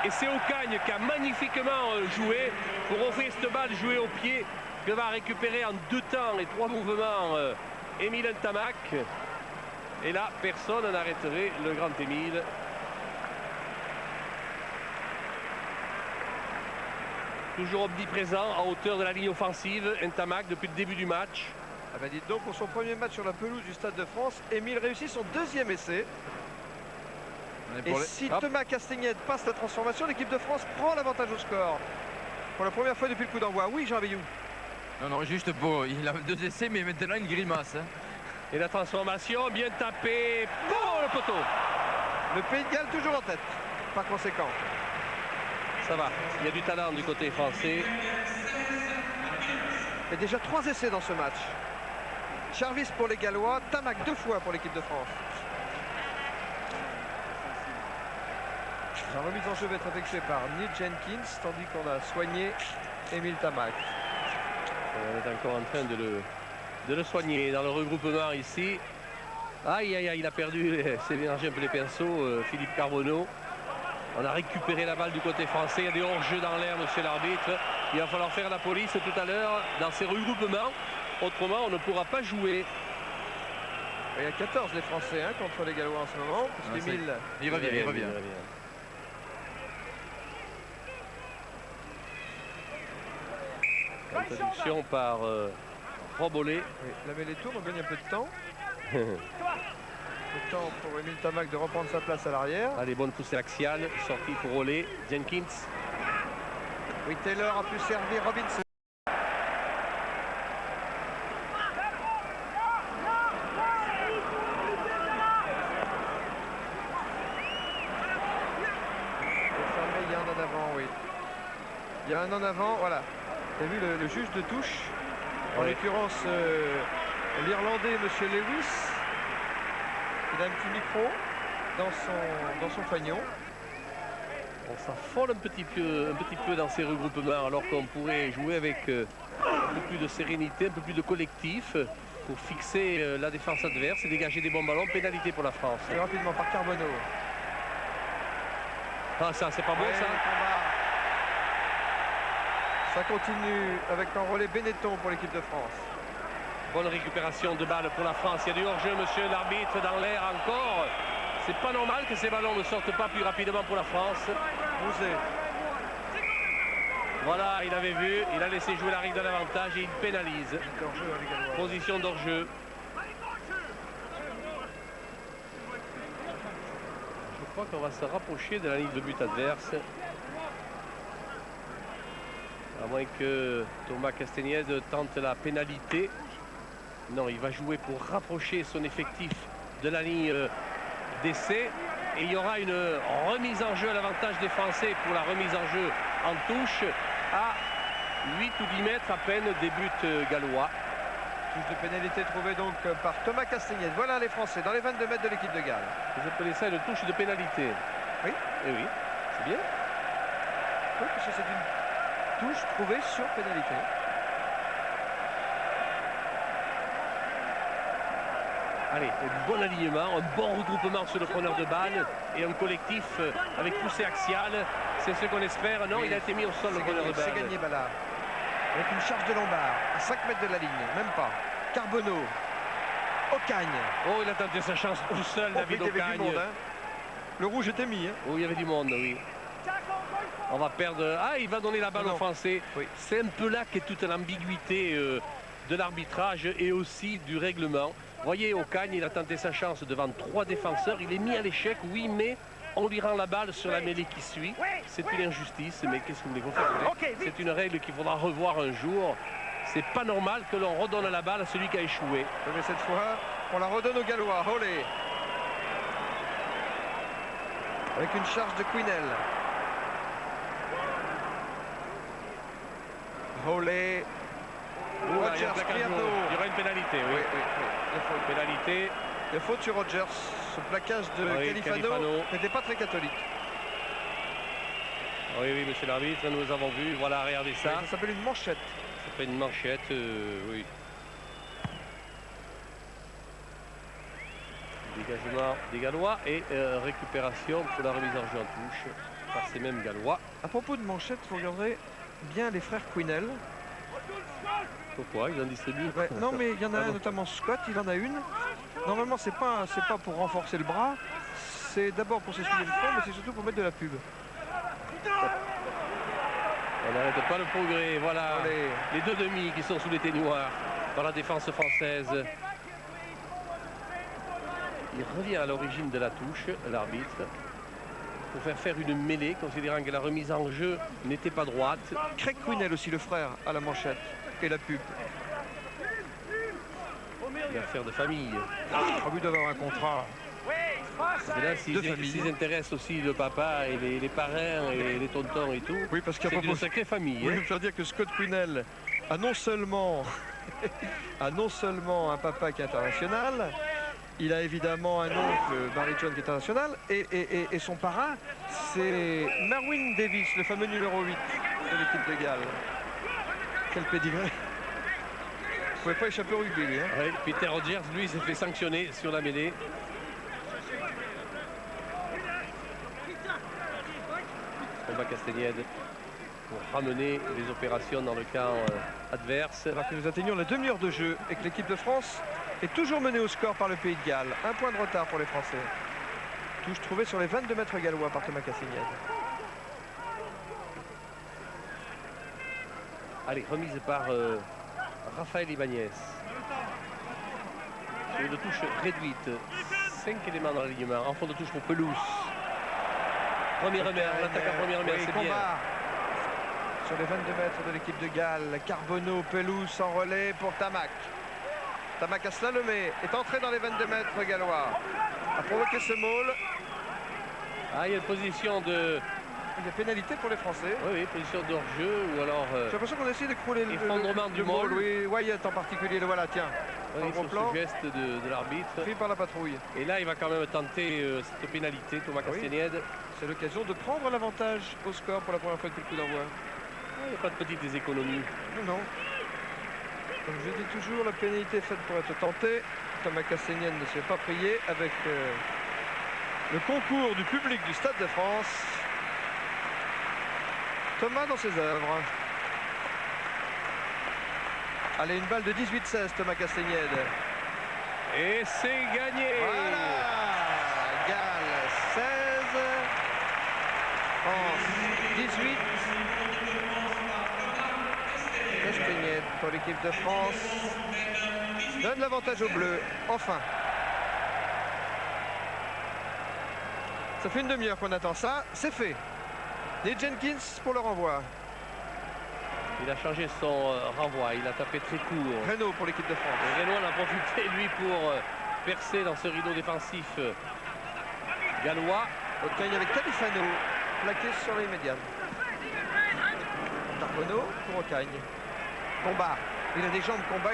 Et c'est Ocagne qui a magnifiquement joué pour offrir cette balle jouée au pied que va récupérer en 2 temps et 3 mouvements Emile Ntamak. Et là, personne n'arrêterait le grand Émile. Toujours omniprésent à hauteur de la ligne offensive, Ntamak depuis le début du match. Ah ben dites donc, pour son premier match sur la pelouse du Stade de France, Emile réussit son deuxième essai. Et si Thomas Castagnède passe la transformation, l'équipe de France prend l'avantage au score. Pour la première fois depuis le coup d'envoi. Oui, Jean Veillou. Non, juste beau. Il a 2 essais, mais maintenant il grimace. Hein. Et la transformation, bien tapée pour le poteau. Le Pays de Galles toujours en tête, par conséquent. Ça va, il y a du talent du côté français. Et déjà 3 essais dans ce match. Charvis pour les Gallois, Tamac 2 fois pour l'équipe de France. La remise en jeu va être effectuée par Neil Jenkins, tandis qu'on a soigné Emile Tamac. On est encore en train de le soigner dans le regroupement ici. Aïe, aïe, aïe, il a perdu, s'est mélangé un peu les pinceaux, Philippe Carbonneau. On a récupéré la balle du côté français. Il y a des hors-jeux dans l'air, monsieur l'arbitre. Il va falloir faire la police tout à l'heure dans ces regroupements. Autrement, on ne pourra pas jouer. Il y a 14 les Français contre les Gallois en ce moment. Parce qu'Emile... Il revient. Introduction par Robollet. Oui, la mêlée tourne, on gagne un peu de temps. Le temps pour Emile Tamac de reprendre sa place à l'arrière. Allez, bonne poussée axiale, sortie pour Rollet, Jenkins. Oui, Taylor a pu servir Robinson. Il y a un en avant, oui. Il y a un en avant, voilà. Vous avez vu le juge de touche, en l'occurrence l'Irlandais, monsieur Lewis. Il a un petit micro dans son fanion. On s'affole un petit peu dans ces regroupements alors qu'on pourrait jouer avec un peu plus de sérénité, un peu plus de collectif pour fixer la défense adverse et dégager des bons ballons. Pénalité pour la France. Et rapidement par Carbonneau. Ah ça, c'est pas bon ça. Ça continue avec enrôlé Benetton pour l'équipe de France. Bonne récupération de balle pour la France. Il y a du hors-jeu, monsieur l'arbitre, dans l'air encore. C'est pas normal que ces ballons ne sortent pas plus rapidement pour la France. Bouzet. Voilà, il avait vu, il a laissé jouer la règle de l'avantage et il pénalise. Position d'hors-jeu. Je crois qu'on va se rapprocher de la ligne de but adverse. À moins que Thomas Castagnède tente la pénalité. Non, il va jouer pour rapprocher son effectif de la ligne d'essai. Et il y aura une remise en jeu à l'avantage des Français pour la remise en jeu en touche à 8 ou 10 mètres à peine des buts gallois. Touche de pénalité trouvée donc par Thomas Castagnède. Voilà les Français dans les 22 mètres de l'équipe de Galles. Vous appelez ça une touche de pénalité? Oui. Eh oui, c'est bien. Oui, parce que c'est une touche trouvée sur pénalité. Allez, un bon alignement, un bon regroupement sur le preneur de balle et un collectif avec poussée axiale. C'est ce qu'on espère. Non, oui, il a été mis au sol, le preneur de balle. C'est gagné Ballard. Avec une charge de Lombard à 5 mètres de la ligne, même pas. Carbonneau. Ocagne. Oh, il a tenté sa chance tout seul, David il y avait du Ocagne. monde, hein. Le rouge était mis. Hein. Oh, il y avait du monde, oui. On va perdre. Ah, il va donner la balle aux Français. Oui. C'est un peu là qu'est toute l'ambiguïté de l'arbitrage et aussi du règlement. Vous voyez, Ocagne, il a tenté sa chance devant 3 défenseurs. Il est mis à l'échec, oui, mais on lui rend la balle sur la mêlée qui suit. C'est une injustice, mais qu'est-ce que vous voulez faire? C'est une règle qu'il faudra revoir un jour. C'est pas normal que l'on redonne la balle à celui qui a échoué. Mais cette fois, on la redonne aux Gallois. Olé. Avec une charge de Quinel. Olé. Il y Rogers, a un plaquage Pierre jaune. d'eau. Il y aura une pénalité, oui. Il faut une Pénalité. Il y a faute sur Rogers. Ce plaquage de Oui, Califano Califano. n'était pas très catholique. Oui, oui, monsieur l'arbitre, nous avons vu. Voilà, regardez ça. Ça s'appelle une manchette. Ça fait une manchette, oui. Dégagement des Gallois et récupération pour la remise en jeu en touche par ces mêmes Gallois. À propos de manchette, vous regarderez bien les frères Quinel. Pourquoi? Ils en distribuent? Ouais, non, mais il y en a Ah un, bon. notamment Scott, il en a une. Normalement, c'est pas pour renforcer le bras. C'est d'abord pour s'essuyer le front, mais c'est surtout pour mettre de la pub. On n'arrête pas le progrès. Voilà, Allez. les deux demi qui sont sous les ténoirs dans la défense française. Il revient à l'origine de la touche, l'arbitre, pour faire une mêlée, considérant que la remise en jeu n'était pas droite. Craig Quinel aussi, le frère, à la manchette et la pub. Une affaire de famille. A envie d'avoir un contrat. Et là, s'ils intéressent aussi le papa et les parrains et les tontons et tout, Oui, parce qu'à c'est propos une sacrée famille. Oui, Hein. je veux faire dire que Scott Quinel a non seulement un papa qui est international, il a évidemment un oncle, Barry John, qui est international, et son parrain, c'est Merwin Davis, le fameux numéro 8 de l'équipe de Galles. Quel pédigré. Vous pouvez pas échapper au rugby, lui. Hein. Ouais, Peter Rogers, lui, s'est fait sanctionner sur la mêlée. Thomas Castagnède pour ramener les opérations dans le camp adverse. Alors que nous atteignons la demi-heure de jeu et que l'équipe de France est toujours menée au score par le Pays de Galles. Un point de retard pour les Français. Touche trouvée sur les 22 mètres gallois par Thomas Castagnède. Allez, remise par Raphaël Ibanez. Sur une touche réduite. 5 éléments dans l'alignement. En fond de touche pour Pelouse. Première main, on attaque à première main, Oui, c'est combat bien. sur les 22 mètres de l'équipe de Galles. Carbonneau, Pelouse en relais pour Tamac. Tamac a slalomé, est entré dans les 22 mètres gallois. A provoqué ce maul. Ah, il y a une position de... Il y a pénalité pour les Français. Oui, oui, position d'hors-jeu ou alors... J'ai l'impression qu'on essaie d'écrouler Effondrement du maul. maul. Oui, Wyatt en particulier, le voilà, tiens. oui, en gros sur plan, ce geste de l'arbitre. pris par la patrouille. Et là, il va quand même tenter cette pénalité, Thomas Oui. Castagnède. C'est l'occasion de prendre l'avantage au score pour la première fois depuis le coup d'envoi. Il n'y a pas de petites économies. Non, non. Comme je dis toujours, la pénalité est faite pour être tentée. Thomas Castagnède ne se fait pas prier avec le concours du public du Stade de France. Thomas dans ses œuvres. Allez, une balle de 18-16, Thomas Castagnède. Et c'est gagné. Voilà, Galles 16, France 18. Castagnède pour l'équipe de France donne l'avantage aux Bleus, enfin. Ça fait une demi-heure qu'on attend ça, c'est fait. Nate Jenkins pour le renvoi. Il a changé son renvoi, il a tapé très court. Renaud pour l'équipe de France. Et Renaud en a profité, lui, pour percer dans ce rideau défensif gallois. Ocagne avec Califano, plaqué sur les médianes. Carbonneau pour Ocagne. Combat, il a des jambes combat,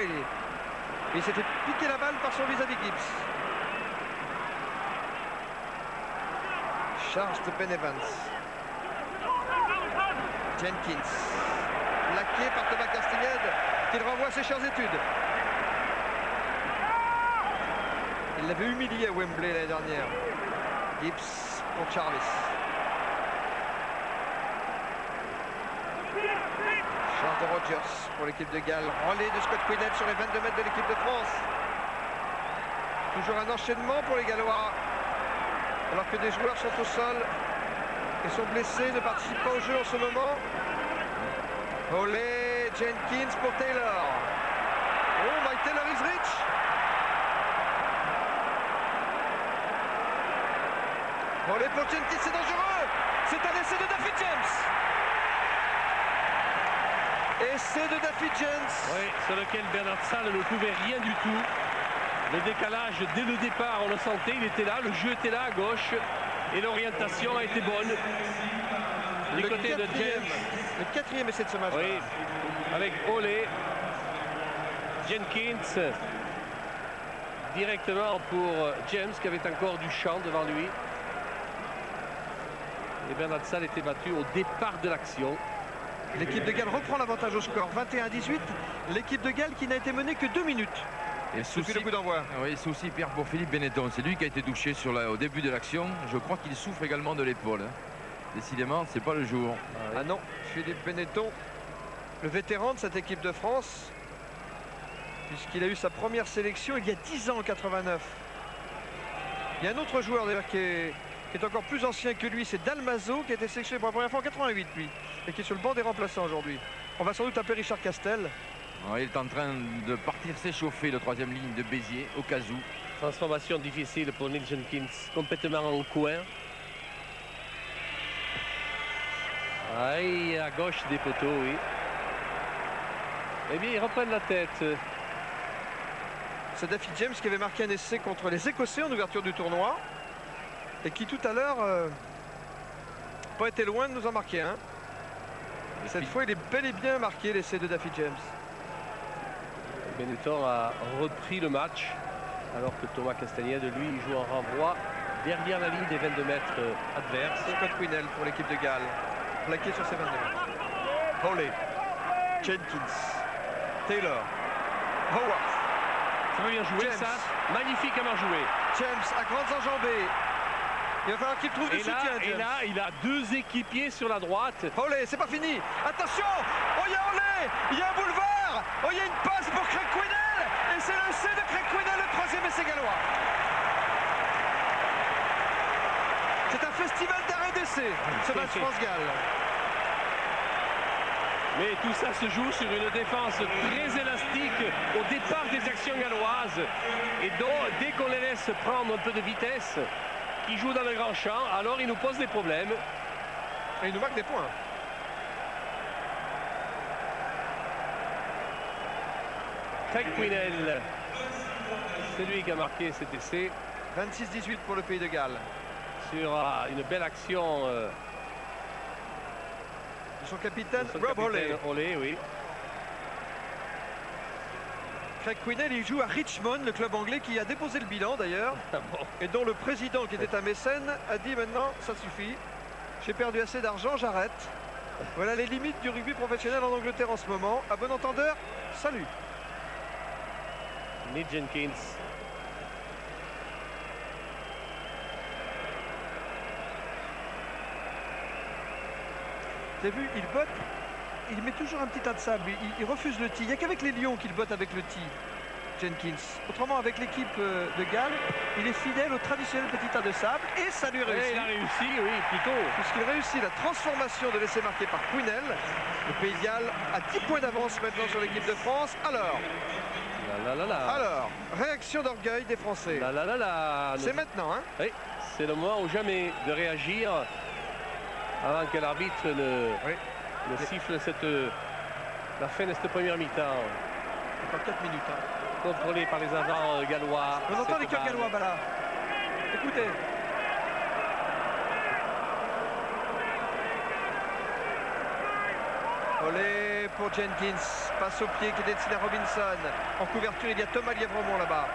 il s'est fait piquer la balle par son vis-à-vis Gibbs. Charge de Ben Evans. Jenkins, plaqué par Thomas Castagnède, qui le renvoie à ses chères études. Il l'avait humilié à Wembley l'année dernière. Gibbs pour Charles. Charles de Rogers pour l'équipe de Galles. Relais de Scott Quinnell sur les 22 mètres de l'équipe de France. Toujours un enchaînement pour les Gallois. Alors que des joueurs sont au sol et sont blessés, ne participent pas au jeu en ce moment. Olé, Jenkins pour Taylor. Oh, Mike Taylor is rich. Olé pour Jenkins, c'est dangereux. C'est un essai de Daffy James. Essai de Daffy James. Oui, sur lequel Bernard Salle ne pouvait rien du tout. Le décalage, dès le départ, on le sentait, il était là, le jeu était là à gauche. Et l'orientation a été bonne. Du côté de James. Le quatrième essai de ce match. Oui, avec Olé. Jenkins. Directement pour James, qui avait encore du champ devant lui. Et Bernard Salle était battu au départ de l'action. L'équipe de Galles reprend l'avantage au score 21-18. L'équipe de Galles qui n'a été menée que 2 minutes. Et Depuis le coup d'envoi. Oui, souci Pierre pour Philippe Benetton. C'est lui qui a été touché au début de l'action. Je crois qu'il souffre également de l'épaule. Décidément, c'est pas le jour. Ah non, Philippe Benetton, le vétéran de cette équipe de France, puisqu'il a eu sa première sélection il y a 10 ans en 89. Il y a un autre joueur d'ailleurs qui est encore plus ancien que lui, c'est Dalmazo, qui a été sélectionné pour la première fois en 88 lui, et qui est sur le banc des remplaçants aujourd'hui. On va sans doute appeler Richard Castel. Il est en train de partir s'échauffer, le troisième ligne de Béziers, au cas où. Transformation difficile pour Neil Jenkins, complètement en coin. Aïe, à gauche des poteaux, oui. Eh bien, ils reprennent la tête. C'est Daffy James qui avait marqué un essai contre les Écossais en ouverture du tournoi, et qui tout à l'heure pas été loin de nous en marquer un. Cette fois, il est bel et bien marqué l'essai de Daffy James. Benetton a repris le match alors que Thomas Castagnède, lui, il joue en renvoi derrière la ligne des 22 mètres adverses. Scott Quinnell pour l'équipe de Galles, plaqué sur ses 22 mètres. Hawley, Jenkins, Taylor, Howard. Ça va bien jouer, James. ça. Magnifiquement joué. James à grandes enjambées. Il va falloir qu'il trouve du soutien, James. Et là, il a 2 équipiers sur la droite. Hawley, c'est pas fini. Attention. Oh, il y a Hawley. Il y a un boulevard. Oh, il y a une passe pour Craig Quinnell. Et c'est l'essai de Craig Quinnell, le troisième essai gallois. C'est un festival d'arrêt d'essai, ce match France-Galles. Mais tout ça se joue sur une défense très élastique au départ des actions galloises. Et donc, dès qu'on les laisse prendre un peu de vitesse, qui jouent dans le grand champ, alors ils nous posent des problèmes. Et il nous marque des points. Craig Quinnell, c'est lui qui a marqué cet essai 26-18 pour le pays de Galles. sur une belle action De son capitaine, de son Rob Hawley. capitaine Hawley, oui. Craig Quinnell, il joue à Richmond, le club anglais qui a déposé le bilan d'ailleurs. Ah bon. Et dont le président, qui était un mécène, a dit maintenant, ça suffit. J'ai perdu assez d'argent, j'arrête. Voilà les limites du rugby professionnel en Angleterre en ce moment. À bon entendeur, salut. Neil Jenkins. Vous avez vu, il botte, il met toujours un petit tas de sable, il refuse le tee. Il n'y a qu'avec les Lions qu'il botte avec le tee, Jenkins. Autrement, avec l'équipe de Galles, il est fidèle au traditionnel petit tas de sable et ça lui réussit. Et il a réussi, oui, plutôt. Puisqu'il réussit la transformation de l'essai marqué par Quinnell. Le Pays de Galles a 10 points d'avance maintenant sur l'équipe de France. Alors, réaction d'orgueil des Français. C'est maintenant, hein? Oui, c'est le moment ou jamais de réagir avant que l'arbitre ne siffle la fin de cette première mi-temps. Encore 4 minutes. Hein. Contrôlé par les agents gallois. On entend les cœurs gallois, là. Écoutez. Olé pour Jenkins. Passe au pied qui est destiné à Robinson. En couverture, il y a Thomas Lièvremont là-bas.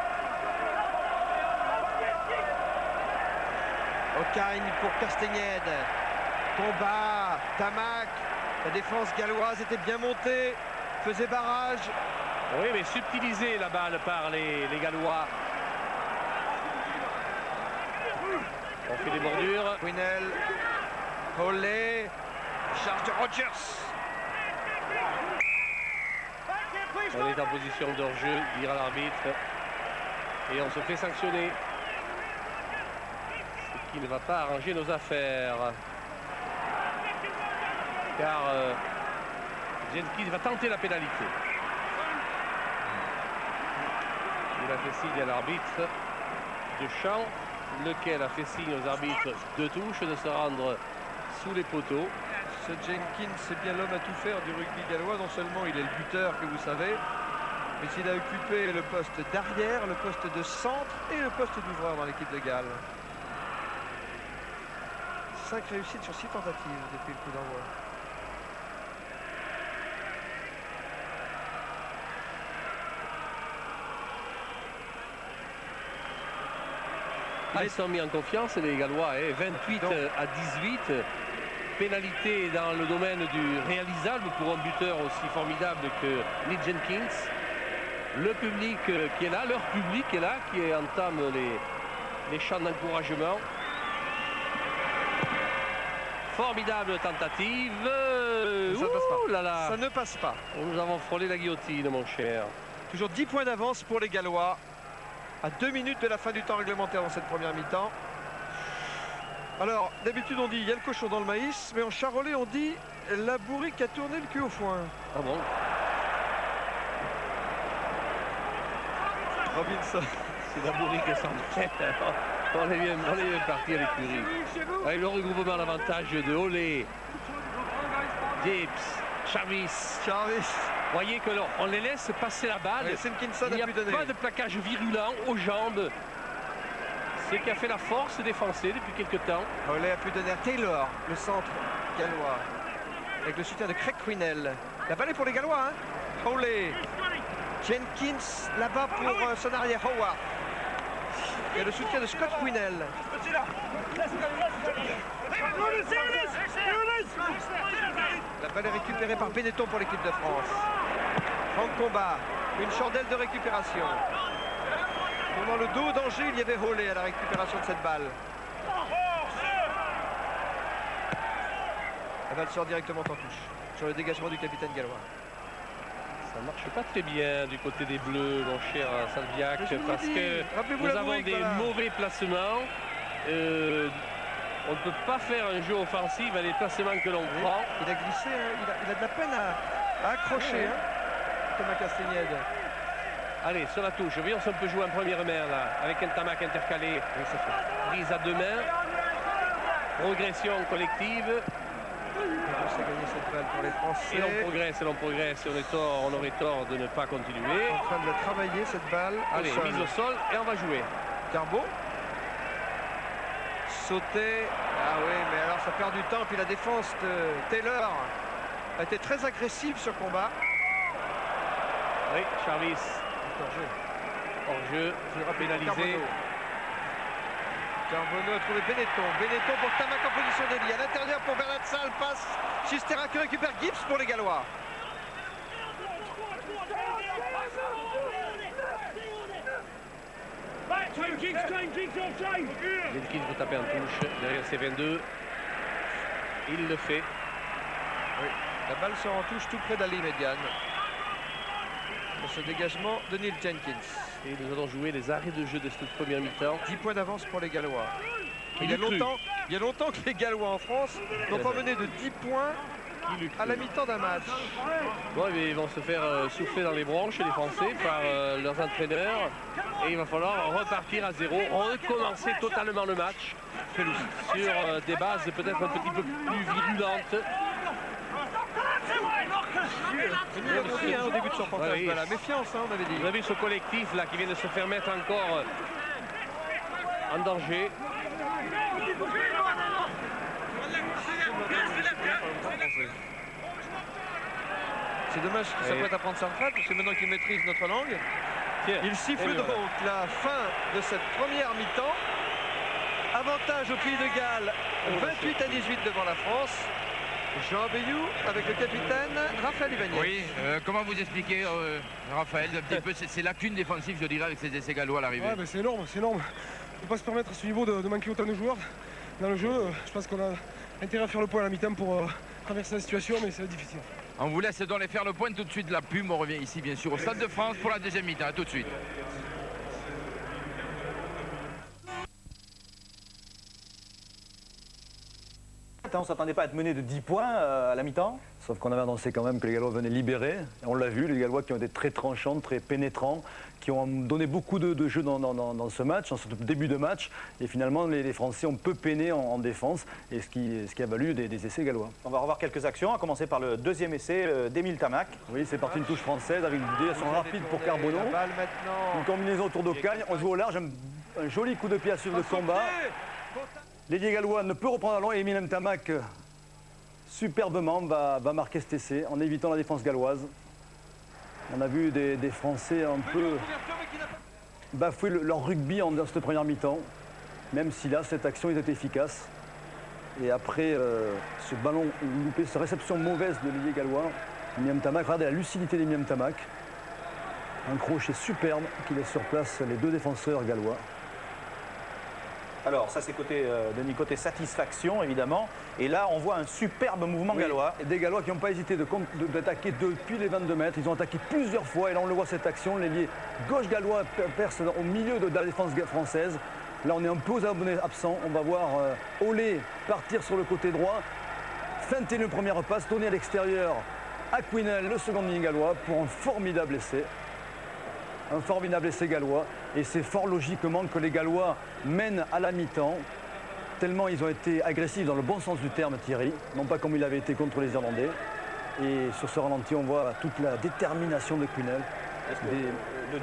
O'Kine pour Castagnède. Combat. Tamac. La défense galloise était bien montée. Faisait barrage. Oui, mais subtilisé la balle par les Gallois. On fait des bordures. Quinnell. Hawley. Charge de Rogers. On est en position de hors-jeu, dira l'arbitre. Et on se fait sanctionner. Ce qui ne va pas arranger nos affaires. Car Jenkins va tenter la pénalité. Il a fait signe à l'arbitre de champ, lequel a fait signe aux arbitres de touche de se rendre sous les poteaux. Ce Jenkins, c'est bien l'homme à tout faire du rugby gallois. Non seulement il est le buteur que vous savez, mais il a occupé le poste d'arrière, le poste de centre et le poste d'ouvreur dans l'équipe de Galles. 5 réussites sur 6 tentatives depuis le coup d'envoi. Ils sont mis en confiance les Gallois, 28 à 18. Pénalité dans le domaine du réalisable pour un buteur aussi formidable que Nick Jenkins. Le public qui est là, leur public est là, qui entame les chants d'encouragement. Formidable tentative. Ça passe pas. Là là. Ça ne passe pas. Nous avons frôlé la guillotine, mon cher. Toujours 10 points d'avance pour les Gallois. À 2 minutes de la fin du temps réglementaire dans cette première mi-temps. Alors, d'habitude on dit il y a le cochon dans le maïs, mais en charolais on dit la bourrique a tourné le cul au foin. Ah bon? Robinson. C'est la bourrique sans tête. On est bien parti à l'écurie. Avec le regroupement à l'avantage de Olé, Dips, Chavis. Vous voyez que on les laisse passer la balle. Simpkinson Il n'y a a pu donner. pas de plaquage virulent aux jambes. C'est qui a fait la force défensée depuis quelques temps. Olé a pu donner à Taylor, le centre gallois, avec le soutien de Craig Quinnell. La balle est pour les Gallois. Olé. Jenkins là-bas pour son arrière Howard. Et le soutien de Scott Quinnell. La balle est récupérée par Benetton pour l'équipe de France. Franck Combat, une chandelle de récupération. Dans le dos au danger, il y avait Holé à la récupération de cette balle. La balle sort directement en touche sur le dégagement du capitaine gallois. Ça ne marche pas très bien du côté des Bleus, mon cher Salviac, parce que nous avons des mauvais placements. On ne peut pas faire un jeu offensif à les placements que l'on prend. Il a glissé, il a de la peine à accrocher, Thomas Castagnède. Allez, sur la touche, voyons si on peut jouer en première main là, avec un tamac intercalé. Prise à 2 mains. Progression collective. On gagné cette balle pour les Français. Et l'on progresse, on aurait tort de ne pas continuer. En train de la travailler cette balle. Allez, mise au sol et on va jouer. Carbo. Sauter. Ah oui, mais alors ça perd du temps. Puis la défense de Taylor a été très agressive ce combat. Oui, Charvis. Hors-jeu, pénalisé. Carbonneau a trouvé Benetton. Benetton pour Tamac en position de lit. À l'intérieur pour Bernard Salle. Passe Chistera qui récupère Gibbs pour les Gallois. Jenkins veut taper en touche derrière ses 22. Il le fait. Oui. La balle sort en touche tout près d'Ali Mediane. Pour ce dégagement de Neil Jenkins. Et nous allons jouer les arrêts de jeu de cette première mi-temps. 10 points d'avance pour les Gallois. Il y a longtemps que les Gallois en France n'ont pas mené de 10 points à la mi-temps d'un match. Bon, ils vont se faire souffler dans les bronches, les Français, par leurs entraîneurs. Et il va falloir repartir à zéro, recommencer totalement le match sur des bases peut-être un petit peu plus virulentes. Au début de son fantasme, voilà. Méfiance, on avait dit. Vous avez vu ce collectif là qui vient de se faire mettre encore en danger. C'est dommage qu'il s'apprête à prendre sa retraite parce que maintenant qu'il maîtrise notre langue, il siffle donc la fin de cette première mi-temps. Avantage au Pays de Galles, 28 à 18 devant la France. Jean Bayou avec le capitaine Raphaël Ibanez. Oui, comment vous expliquez, Raphaël, un petit peu ces lacunes défensives, je dirais, avec ces essais gallois à l'arrivée? Ouais, c'est énorme, c'est énorme. On ne peut pas se permettre à ce niveau de manquer autant de joueurs dans le jeu. Je pense qu'on a intérêt à faire le point à la mi-temps pour traverser la situation, mais c'est difficile. On vous laisse donc les faire le point tout de suite. La pub, on revient ici bien sûr au Stade de France pour la deuxième mi-temps. À tout de suite. On ne s'attendait pas à être mené de 10 points à la mi-temps. Sauf qu'on avait annoncé quand même que les Gallois venaient libérer. Et on l'a vu, les Gallois qui ont été très tranchants, très pénétrants, qui ont donné beaucoup de jeux dans ce match, dans ce début de match. Et finalement, les Français ont peu peiné en défense, et ce qui a valu des essais gallois. On va revoir quelques actions, à commencer par le deuxième essai d'Émile Tamac. Oui, c'est parti une touche française avec une déviation rapide pour Carbonneau. Une combinaison autour d'Ocagne, on joue au large, un joli coup de pied à suivre de combat. L'ailier gallois ne peut reprendre à long et Émile Tamac superbement va marquer cet essai en évitant la défense galloise. On a vu des Français un peu bafouer leur rugby dans cette première mi-temps, même si là, cette action, ils étaient efficaces. Et après ce ballon loupé, cette réception mauvaise de l'ailier gallois, Émile Tamac, regardez la lucidité d'Émile Tamac. Un crochet superbe qui laisse sur place les deux défenseurs gallois. Alors ça c'est côté satisfaction évidemment. Et là on voit un superbe mouvement gallois. Et des Gallois qui n'ont pas hésité d'attaquer depuis les 22 mètres. Ils ont attaqué plusieurs fois et là on le voit cette action. L'ailier gauche gallois perce au milieu de la défense française. Là on est un peu aux abonnés absents. On va voir Olé partir sur le côté droit, feinter le premier passe, tourner à l'extérieur à Quesnel, le second ligne gallois, pour un formidable essai. Un formidable essai gallois. Et c'est fort logiquement que les Gallois mènent à la mi-temps, tellement ils ont été agressifs dans le bon sens du terme, Thierry, non pas comme il avait été contre les Irlandais. Et sur ce ralenti, on voit toute la détermination de Quesnel.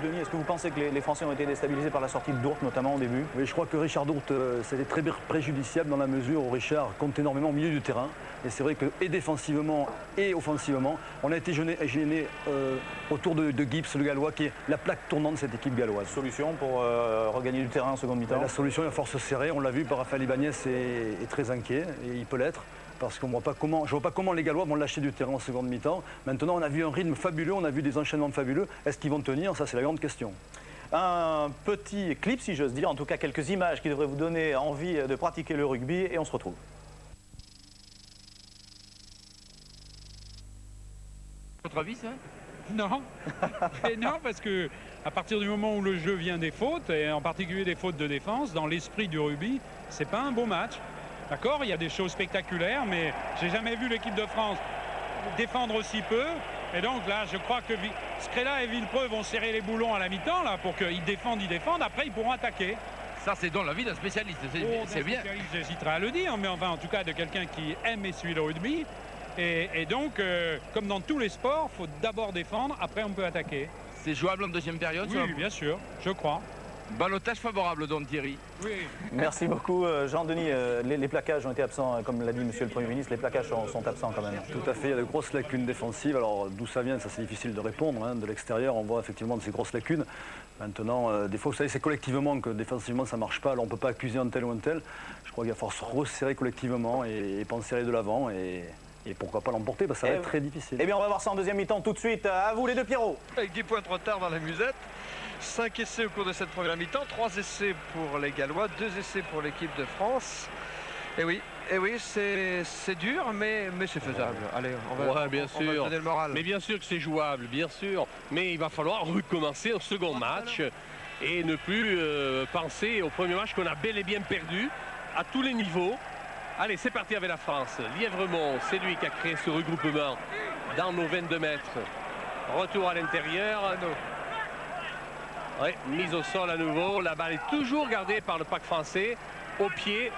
Denis, est-ce que vous pensez que les Français ont été déstabilisés par la sortie de Dourte, notamment au début? Oui, je crois que Richard Dourte, c'était très préjudiciable dans la mesure où Richard compte énormément au milieu du terrain. Et c'est vrai que, et défensivement et offensivement, on a été gêné autour de Gibbs, le Gallois, qui est la plaque tournante de cette équipe galloise. Solution pour regagner du terrain en seconde mi-temps? La solution est à force serrée. On l'a vu, par Raphaël Ibanez est très inquiet, et il peut l'être. Parce qu'on je ne vois pas comment les Gallois vont lâcher du terrain en seconde mi-temps. Maintenant, on a vu un rythme fabuleux, on a vu des enchaînements fabuleux. Est-ce qu'ils vont tenir? Ça, c'est la grande question. Un petit clip, si j'ose dire, en tout cas quelques images qui devraient vous donner envie de pratiquer le rugby, et on se retrouve. Votre avis, ça? Non. Et non, parce que à partir du moment où le jeu vient des fautes, et en particulier des fautes de défense, dans l'esprit du rugby, c'est pas un beau match. D'accord, il y a des choses spectaculaires, mais j'ai jamais vu l'équipe de France défendre aussi peu. Et donc là, je crois que Scrella et Villepreux vont serrer les boulons à la mi-temps là pour qu'ils défendent, Après, ils pourront attaquer. Ça, c'est donc l'avis d'un spécialiste. C'est bien. J'hésiterai à le dire, mais enfin, en tout cas, de quelqu'un qui aime et suit le rugby. Et donc, comme dans tous les sports, il faut d'abord défendre, après on peut attaquer. C'est jouable en deuxième période? Oui, bien sûr, je crois. Ballottage favorable, donc, Thierry. Oui. Merci beaucoup, Jean-Denis. Les plaquages ont été absents, comme l'a dit Monsieur le Premier ministre. Les plaquages sont absents quand même. Tout à fait, il y a de grosses lacunes défensives. Alors, d'où ça vient, ça c'est difficile de répondre. Hein. De l'extérieur, on voit effectivement de ces grosses lacunes. Maintenant, des fois, vous savez, c'est collectivement que défensivement, ça ne marche pas. Alors, on ne peut pas accuser un tel ou un tel. Je crois qu'il va falloir se resserrer collectivement et penser aller de l'avant. Et pourquoi pas l'emporter, parce que ça va être très difficile. Eh bien, on va voir ça en deuxième mi-temps tout de suite. À vous, les deux Pierrot. Avec 10 points trop tard dans la musette. 5 essais au cours de cette première mi-temps, 3 essais pour les Gallois, 2 essais pour l'équipe de France. Et oui, c'est dur, mais c'est faisable. Allez, on va bien sûr. donner le moral. Mais bien sûr que c'est jouable, bien sûr. Mais il va falloir recommencer un second match et ne plus penser au premier match qu'on a bel et bien perdu à tous les niveaux. Allez, c'est parti avec la France. Lièvremont, c'est lui qui a créé ce regroupement dans nos 22 mètres. Retour à l'intérieur. Oui, mise au sol à nouveau. La balle est toujours gardée par le pack français. Au pied.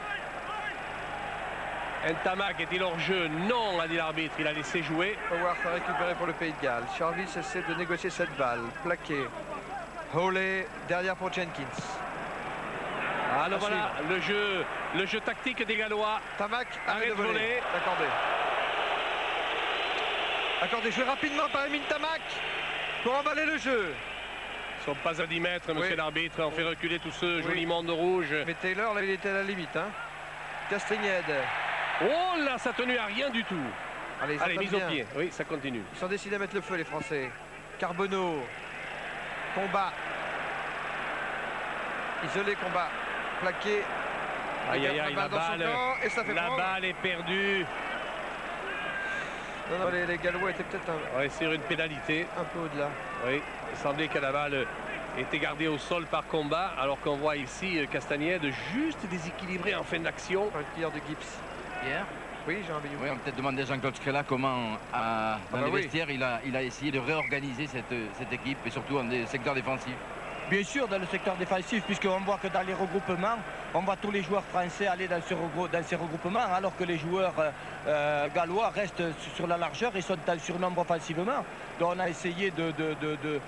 Ntamak est-il hors jeu? Non, a dit l'arbitre. Il a laissé jouer. Howard a récupéré pour le Pays de Galles. Charvis essaie de négocier cette balle. Plaqué. Hawley derrière pour Jenkins. Alors voilà, le jeu tactique des Gallois. Tamac arrête de voler. Accordé. Joué rapidement par Émile Tamac pour emballer le jeu. Ils ne sont pas à 10 mètres, monsieur l'arbitre. On fait reculer tout ce joli monde rouge. Mais Taylor, là, il était à la limite. Hein. Castagnède. Oh là, ça tenu à rien du tout. Allez, mise au pied. Oui, ça continue. Ils sont décidés à mettre le feu, les Français. Carbonneau. Combat. Isolé, combat. Plaqué. Aïe, aïe, aïe, la balle et ça fait est perdue. Non, les Gallois étaient peut-être On va essayer une pénalité. un peu au-delà. Oui, il semblait que la balle était gardée au sol par Combat, alors qu'on voit ici Castagnède juste déséquilibré en fin d'action. Par le tir de Gibbs. Hier, Oui, Jean Béliou. oui, on peut peut-être demander à Jean-Claude Scrella comment, dans les vestiaires, il a essayé de réorganiser cette équipe et surtout en des secteurs défensifs. Bien sûr, dans le secteur défensif, puisqu'on voit que dans les regroupements, on voit tous les joueurs français aller dans ces regroupements, alors que les joueurs gallois restent sur la largeur et sont en surnombre offensivement. Donc on a essayé de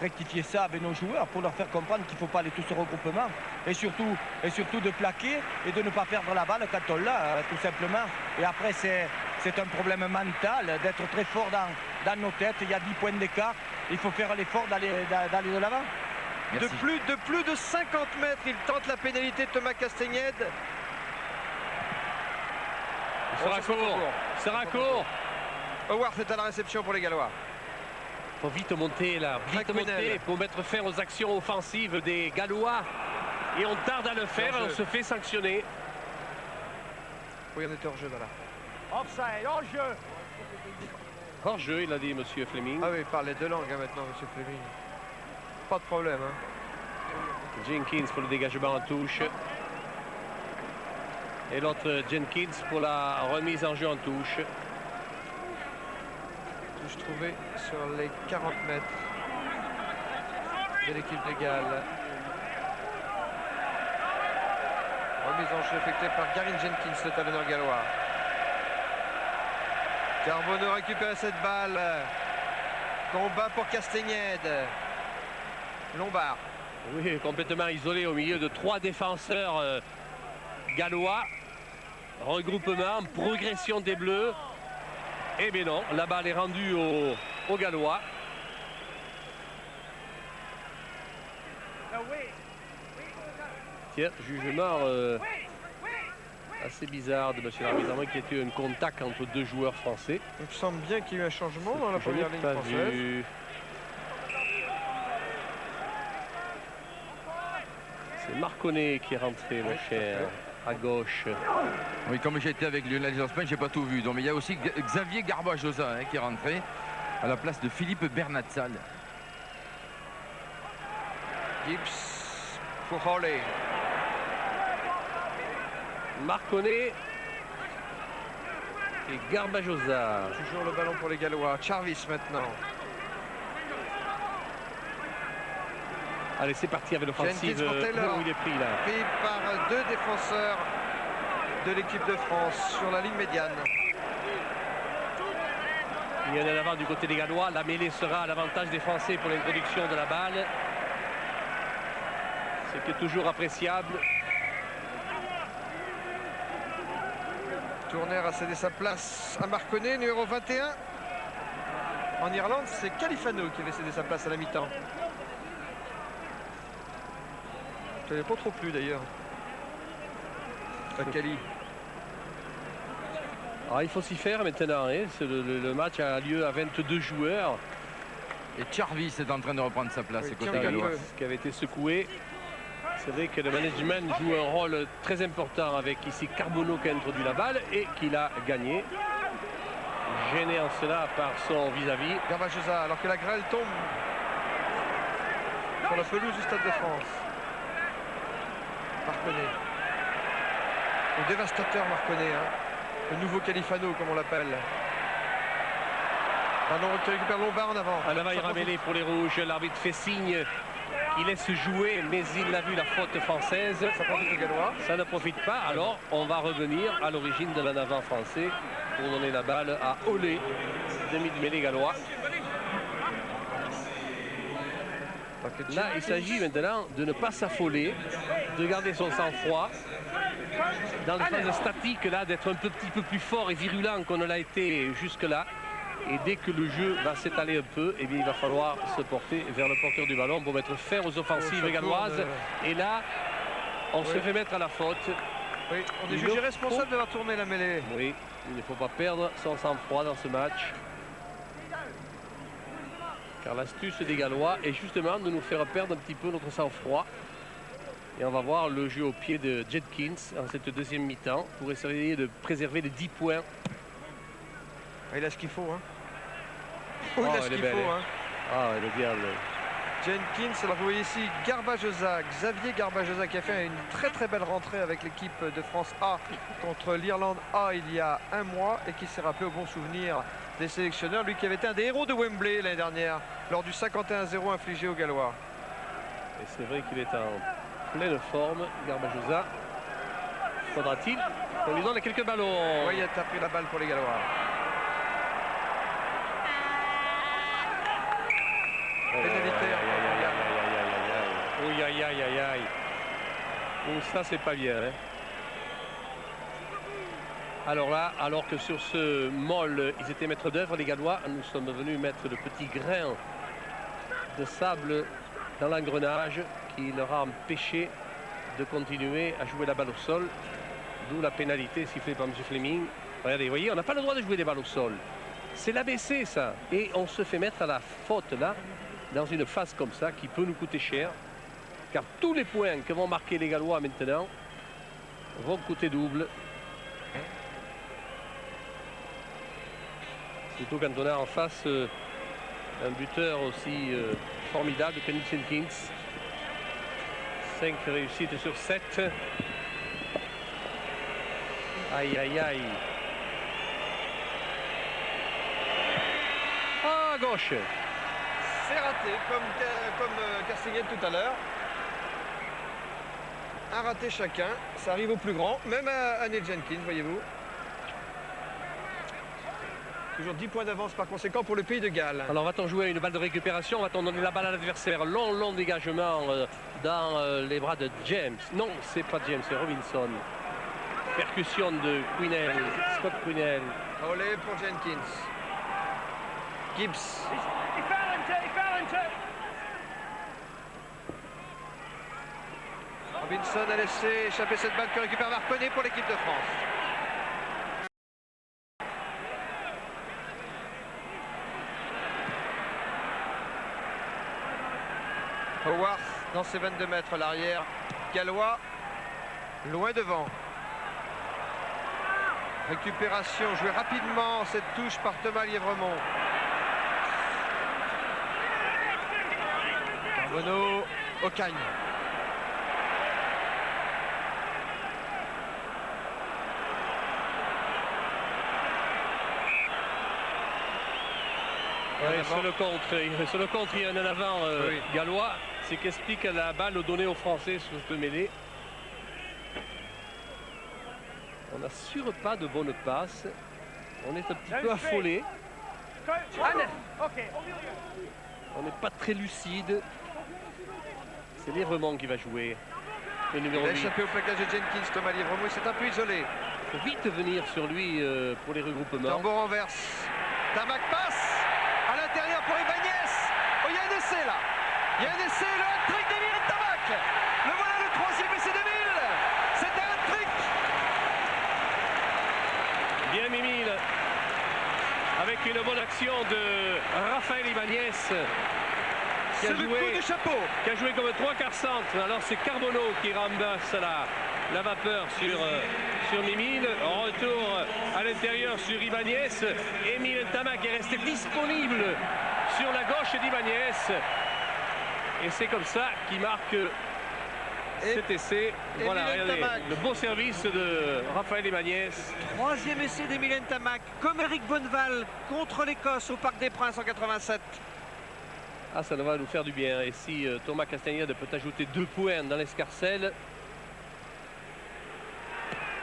rectifier ça avec nos joueurs pour leur faire comprendre qu'il ne faut pas aller tous au regroupement et surtout de plaquer et de ne pas perdre la balle quand on l'a, tout simplement. Et après, c'est un problème mental d'être très fort dans nos têtes. Il y a 10 points d'écart. Il faut faire l'effort d'aller de l'avant. De plus de 50 mètres, il tente la pénalité de Thomas Castagnède. Il sera court. Il sera court. Howard est à la réception pour les Gallois. Il faut vite monter là, vite monter pour mettre fin aux actions offensives des Gallois. Et on tarde à le faire et on se fait sanctionner. Oui, on était hors jeu, voilà. Offside, hors-jeu. Hors-jeu, il a dit monsieur Fleming. Ah oui, il parle les deux langues maintenant, monsieur Fleming. Pas de problème. Hein. Jenkins pour le dégagement en touche. Et l'autre Jenkins pour la remise en jeu en touche. Touche trouvée sur les 40 mètres de l'équipe de Galles. Remise en jeu effectuée par Garin Jenkins, le talonneur gallois. Carbonneau récupère cette balle. Combat pour Castagnède. Lombard. Oui, complètement isolé au milieu de 3 défenseurs gallois. Regroupement, progression des Bleus. Eh bien non, la balle est rendue aux Gallois. Tiens, jugement assez bizarre de monsieur l'arbitre, à moins qu'il y ait eu un contact entre 2 joueurs français. Il me semble bien qu'il y a eu un changement dans la première ligne française. Vu. C'est Marconnet qui est rentré, mon cher, à gauche. Oui, comme j'ai été avec Lionel Jospin, j'ai pas tout vu. Donc, mais il y a aussi Xavier Garbajosa qui est rentré à la place de Philippe Bernatsal. Gibbs pour Hawley. Marconnet et Garbajosa. Toujours le ballon pour les Gallois. Charvis maintenant. Allez, c'est parti avec l'offensive. Où il est pris là. Pris par 2 défenseurs de l'équipe de France sur la ligne médiane. Il y en a d'avant du côté des Gallois. La mêlée sera à l'avantage des Français pour l'introduction de la balle. Ce qui est toujours appréciable. Tourner a cédé sa place à Marconnet, numéro 21. En Irlande, c'est Califano qui avait cédé sa place à la mi-temps. Ça n'avait pas trop plu d'ailleurs. Cali. Alors, il faut s'y faire maintenant. Hein. Le match a lieu à 22 joueurs. Et Charvis est en train de reprendre sa place côté gallois. Qui avait été secoué. C'est vrai que le management joue un rôle très important avec ici Carbonneau qui a introduit la balle et qui l'a gagné. Gêné en cela par son vis-à-vis. Garbajosa, alors que la grêle tombe sur la pelouse du Stade de France. Marconnet. Le dévastateur Marconnet. Hein. Le nouveau Califano, comme on l'appelle. Ballon qui récupère Lombard en avant. En avant, il ramène pour les Rouges. L'arbitre fait signe. Il laisse jouer, mais il a vu la faute française. Ça profite aux Gallois. Ça ne profite pas. Alors, on va revenir à l'origine de l'en avant français pour donner la balle à Olé, demi de mêlée gallois. Là, il s'agit maintenant de ne pas s'affoler, de garder son sang-froid. Dans le phase statique, là, d'être un petit peu plus fort et virulent qu'on ne l'a été jusque-là. Et dès que le jeu va s'étaler un peu, eh bien, il va falloir se porter vers le porteur du ballon pour mettre fin aux offensives galloises. Et là, on se fait mettre à la faute. Oui, on est jugé responsable d'avoir tourné la mêlée. Oui, il ne faut pas perdre son sang-froid dans ce match. Car l'astuce des Gallois est justement de nous faire perdre un petit peu notre sang-froid. Et on va voir le jeu au pied de Jenkins en cette deuxième mi-temps pour essayer de préserver les 10 points Il a ce qu'il faut. Hein. Oh, il a ce qu'il faut. Hein. Ah, elle est bien. Jenkins, alors vous voyez ici Garbajosa, Xavier Garbajosa qui a fait une très belle rentrée avec l'équipe de France A contre l'Irlande A il y a un mois et qui s'est rappelé au bon souvenir des sélectionneurs, lui qui avait été un des héros de Wembley l'année dernière lors du 51-0 infligé aux Gallois. Et c'est vrai qu'il est en pleine forme, Garbajosa. Faudra-t-il qu'on lui donne quelques ballons? Oui, il a pris la balle pour les Gallois. Aïe aïe aïe aïe aïe. Donc ça c'est pas bien. Hein. Alors là, alors que sur ce molle, ils étaient maîtres d'œuvre, les Gallois, nous sommes venus mettre le petit grain de sable dans l'engrenage qui leur a empêché de continuer à jouer la balle au sol. D'où la pénalité sifflée par M. Fleming. Regardez, vous voyez, on n'a pas le droit de jouer des balles au sol. C'est l'ABC ça. Et on se fait mettre à la faute là, dans une phase comme ça, qui peut nous coûter cher. Car tous les points que vont marquer les Gallois maintenant vont coûter double. Surtout quand on a en face un buteur aussi formidable que Neil Jenkins. 5 réussites sur 7. Aïe aïe aïe. Ah, à gauche. C'est raté comme Castagnette tout à l'heure. Un raté chacun, ça arrive au plus grand, même à Neil Jenkins, voyez-vous. Toujours 10 points d'avance par conséquent pour le pays de Galles. Alors va-t-on jouer une balle de récupération? Va-t-on donner la balle à l'adversaire? Long dégagement dans les bras de James. Non, c'est pas James, c'est Robinson. Percussion de Quinnell, Scott Quinnell. Olé pour Jenkins. Gibbs. Robinson a laissé échapper cette balle que récupère Marconnet pour l'équipe de France. Howard dans ses 22 mètres, l'arrière gallois loin devant. Récupération jouée rapidement, cette touche par Thomas Lièvremont. Carbonneau, Ocagne. Oui, sur le contre, il y a un en avant oui. Gallois. C'est qu'explique la balle donnée aux Français sur cette mêlée. On n'assure pas de bonne passe. On est un petit peu affolé. On n'est pas très lucide. C'est Lièvremont qui va jouer. Le numéro 8. Il a échappé au plaquage de Jenkins, Thomas Lièvremont. Il s'est un peu isolé. Il faut vite venir sur lui pour les regroupements. Tambour renverse. Tamac passe à l'intérieur pour Ibanez. Oh, il y a un essai là. Il y a un essai, le hat-trick d'Emile Tamac. Le voilà le troisième essai d'Emile. C'est un hat-trick. Bien Mimile. Avec une bonne action de Raphaël Ibanez. Qui a joué du chapeau. Qui a joué comme 3 quarts centre. Alors c'est Carbonneau qui ramasse la vapeur sur Mimile. Retour à l'intérieur sur Ibanez. Emile Tamac est resté disponible sur la gauche d'Ibanez. Et c'est comme ça qu'il marque cet essai. Voilà, regardez, le beau service de Raphaël Ibanez. Troisième essai d'Emile Tamac, comme Eric Bonneval contre l'Écosse au Parc des Princes en 87. Ah, ça va nous faire du bien. Et si Thomas Castagnette peut ajouter 2 points dans l'escarcelle,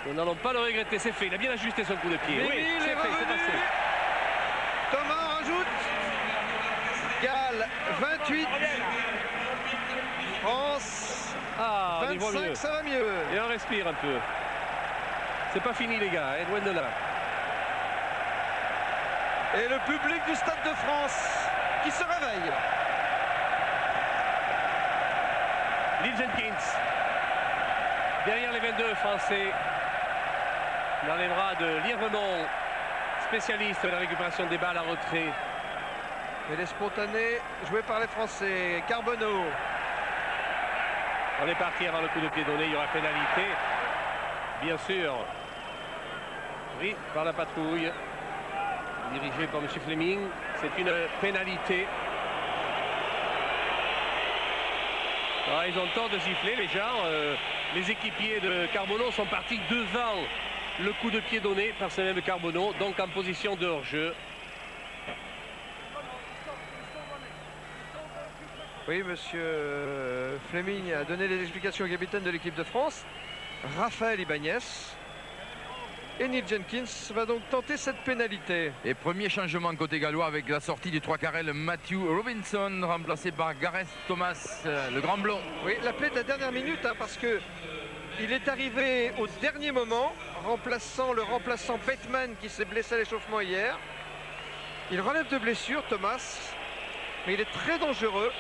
nous n'allons pas le regretter. C'est fait, il a bien ajusté son coup de pied. Oui, c'est fait, c'est passé. Thomas rajoute. Galles 28. France 25, ça va mieux. Et on respire un peu. C'est pas fini les gars, loin de là. Et le public du Stade de France qui se réveille. Neil Jenkins. Derrière les 22 Français. Dans les bras de Lièvremont, spécialiste de la récupération des balles à retrait. Et les spontanés joués par les Français. Carbonneau. On est parti avant le coup de pied donné, il y aura pénalité. Bien sûr. Oui, par la patrouille. dirigé par M. Fleming. C'est une pénalité. Ah, ils ont tort de siffler, les gens. Les équipiers de Carbonneau sont partis devant le coup de pied donné par ce même Carbonneau, donc en position de hors-jeu. Oui, monsieur Fleming a donné les explications au capitaine de l'équipe de France, Raphaël Ibanez. Et Neil Jenkins va donc tenter cette pénalité. Et premier changement côté gallois avec la sortie du 3 carrel Matthew Robinson, remplacé par Gareth Thomas, le grand blond. Oui, l'appelé de la dernière minute, hein, parce que il est arrivé au dernier moment, remplaçant le remplaçant Bateman qui s'est blessé à l'échauffement hier. Il relève de blessure, Thomas, mais il est très dangereux.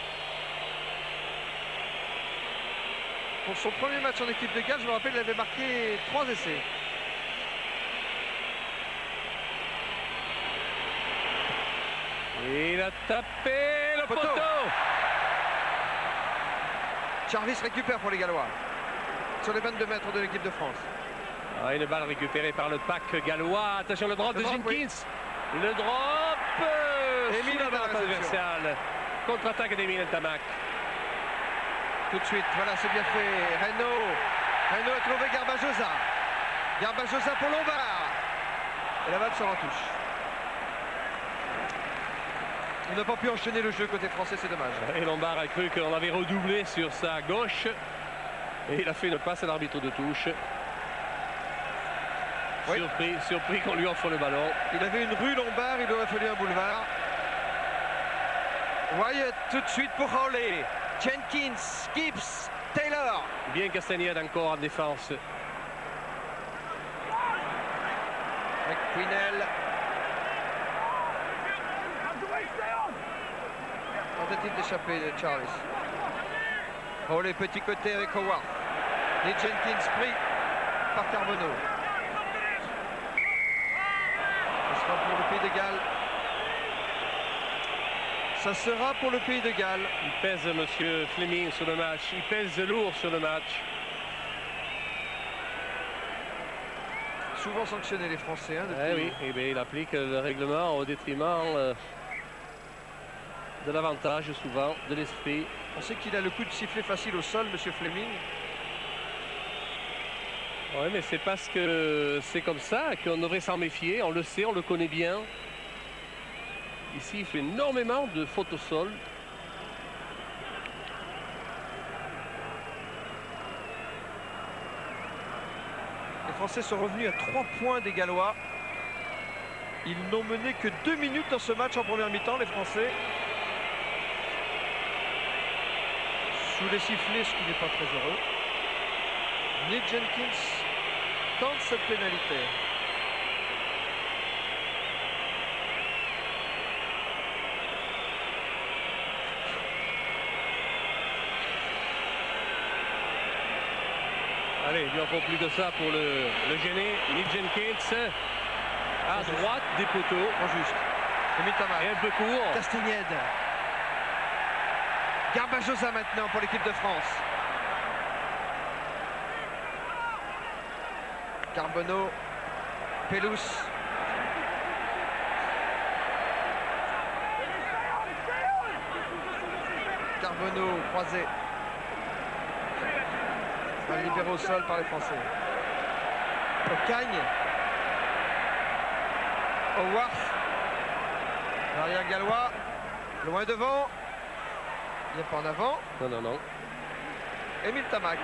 Pour son premier match en équipe de Galles, je me rappelle, il avait marqué 3 essais. Il a tapé le poteau. Charvis récupère pour les Gallois sur les 22 mètres de l'équipe de France. Ah, une balle récupérée par le pack gallois. Attention, le drop de Jenkins. Oui. Le drop Émile sous la barre transversale. Contre-attaque d'Emile Ntamak. Tout de suite, voilà, c'est bien fait. Reynaud a trouvé Garbajosa. Garbajosa pour Lombard. Et la balle sort en touche. On n'a pas pu enchaîner le jeu côté français, c'est dommage. Et Lombard a cru qu'on avait redoublé sur sa gauche. Et il a fait une passe à l'arbitre de touche. Oui. Surpris qu'on lui offre le ballon. Il avait une rue Lombard, il aurait fallu un boulevard. Wyatt tout de suite pour Hawley. Jenkins, Gibbs, Taylor. Bien Castagnette encore en défense. Avec Quinel. Tentative d'échapper de Charles. Hawley petit côté avec Howard. Et Jenkins pris par Carbonneau. Ce sera pour le Pays de Galles. Ça sera pour le Pays de Galles. Il pèse monsieur Fleming sur le match. Il pèse lourd sur le match. Souvent sanctionné les Français. Hein, oui, et bien, il applique le règlement au détriment de l'avantage souvent, de l'esprit. On sait qu'il a le coup de sifflet facile au sol, monsieur Fleming. Oui, mais c'est parce que c'est comme ça qu'on devrait s'en méfier. On le sait, on le connaît bien. Ici, il fait énormément de fautes au sol. Les Français sont revenus à 3 points des Gallois. Ils n'ont mené que 2 minutes dans ce match en première mi-temps, les Français. Sous les sifflets, ce qui n'est pas très heureux. Neil Jenkins tente cette pénalité. Allez, il n'en faut plus que ça pour le gêner. Neil Jenkins à droite des poteaux. Trop juste. Et un peu court. Castagnette. Garbajosa maintenant pour l'équipe de France. Carbonneau, Pelous. Carbonneau croisé. Libéré au sol par les Français. Ocagne. Howard. L'arrière gallois. Loin devant. Il n'y a pas en avant. Non. Émile Ntamak.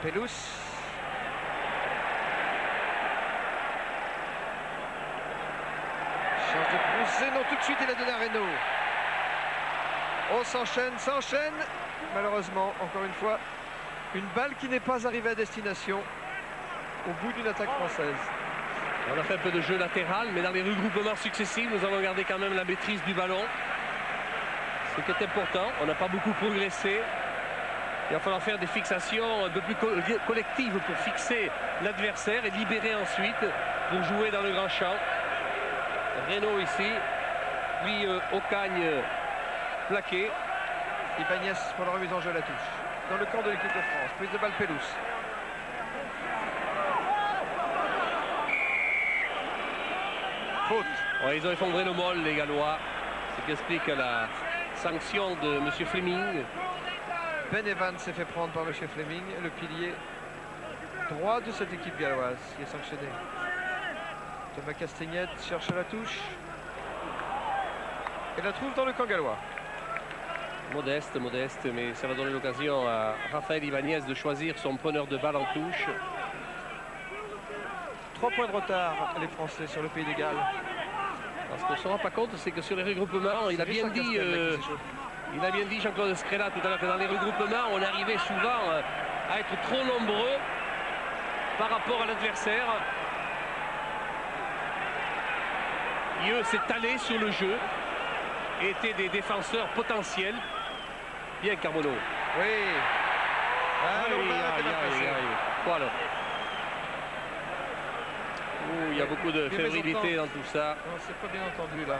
Pelous. Change de poussée. Non, tout de suite, il a donné à Reynaud. On s'enchaîne. Malheureusement, encore une fois, une balle qui n'est pas arrivée à destination au bout d'une attaque française. On a fait un peu de jeu latéral, mais dans les regroupements successifs, nous avons gardé quand même la maîtrise du ballon. Ce qui est important. On n'a pas beaucoup progressé. Il va falloir faire des fixations un peu plus collectives pour fixer l'adversaire et libérer ensuite pour jouer dans le grand champ. Reynaud ici, puis Ocagne plaqué. Ibanez pour la remise en jeu à la touche. Dans le camp de l'équipe de France. Prise de balle Pelous. faute. Ouais, ils ont effondré le mol, les Gallois. Ce qui explique la sanction de M. Fleming. Ben Evans s'est fait prendre par M. Fleming, le pilier droit de cette équipe galloise qui est sanctionné. Thomas Castagnette cherche la touche et la trouve dans le camp gallois. Modeste, mais ça va donner l'occasion à Raphaël Ibanez de choisir son preneur de balle en touche. 3 points de retard, les Français, sur le Pays de Galles. Ce qu'on ne se rend pas compte, c'est que sur les regroupements, il a bien dit Jean-Claude Scrella tout à l'heure que dans les regroupements, on arrivait souvent à être trop nombreux par rapport à l'adversaire. Eux s'est allé sur le jeu et étaient des défenseurs potentiels. Bien Carbonneau. Oui. Voilà. Il y a beaucoup de fébrilité dans tout ça. C'est pas bien entendu là.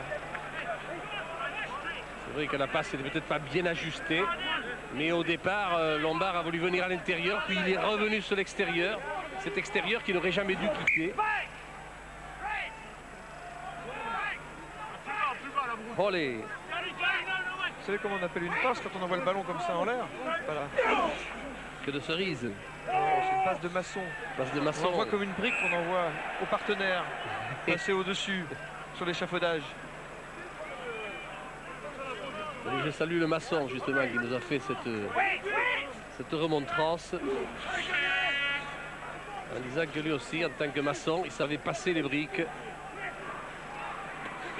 C'est vrai que la passe n'était peut-être pas bien ajustée. Mais au départ, Lombard a voulu venir à l'intérieur. Puis il est revenu sur l'extérieur. Cet extérieur qu'il n'aurait jamais dû quitter. Olé. Vous savez comment on appelle une passe quand on envoie le ballon comme ça en l'air? Voilà. Que de cerise. C'est une passe de maçon. Passe de maçon. On envoie comme une brique qu'on envoie au partenaire. Passer au-dessus, sur l'échafaudage. Je salue le maçon justement qui nous a fait cette remontrance. En disant que lui aussi, en tant que maçon, il savait passer les briques.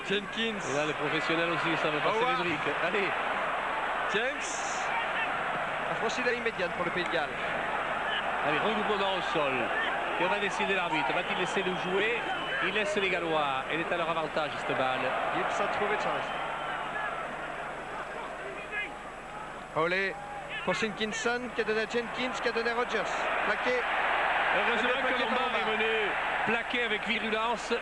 Jenkins. Et là, les professionnels aussi savent passer les briques. Allez. James a franchi la ligne médiane pour le Pays de Galles. Allez, regroupement au sol. Et on va décider l'arbitre. Va-t-il laisser le jouer? Il laisse les Gallois. Elle est à leur avantage, cette balle. Gibbs a trouvé Charles. Olé pour Sinkinson qui a donné à Jenkins, qui a donné à Rogers. Plaqué. Heureusement que Lombard est venu plaquer avec virulence.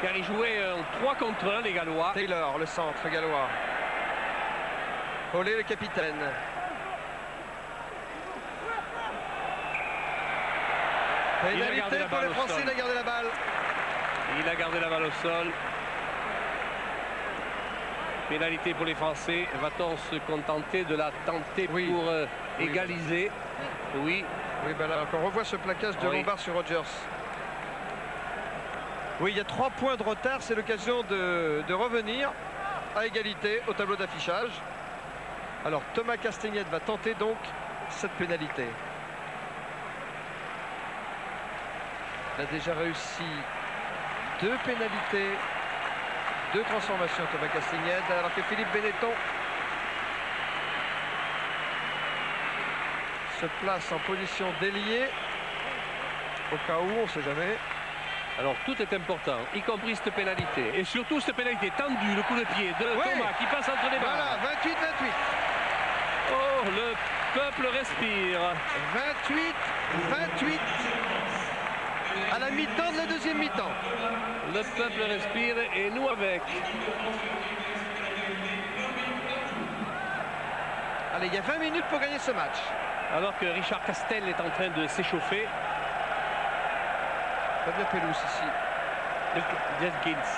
Car il jouait en 3 contre 1, les Gallois. Taylor, le centre gallois. Olé, le capitaine. Pénalité pour les Français, il a gardé la balle. Il a gardé la balle au sol. Pénalité pour les Français. Va-t-on se contenter de la tenter pour égaliser? Oui. Oui, ben là, on revoit ce plaquage de Lombard sur Rogers. Oui, il y a 3 points de retard. C'est l'occasion de revenir à égalité au tableau d'affichage. Alors Thomas Castagnette va tenter donc cette pénalité. Il a déjà réussi 2 pénalités, 2 transformations Thomas Castagnette, alors que Philippe Benetton se place en position d'ailier au cas où, on ne sait jamais. Alors tout est important, y compris cette pénalité. Et surtout cette pénalité tendue, le coup de pied de Thomas qui passe entre les barres. Voilà, 28-28. Oh, le peuple respire. 28-28 à la mi-temps de la deuxième mi-temps. Le peuple respire et nous avec. Allez, il y a 20 minutes pour gagner ce match. Alors que Richard Castel est en train de s'échauffer. Fabien Pelous ici. Jenkins.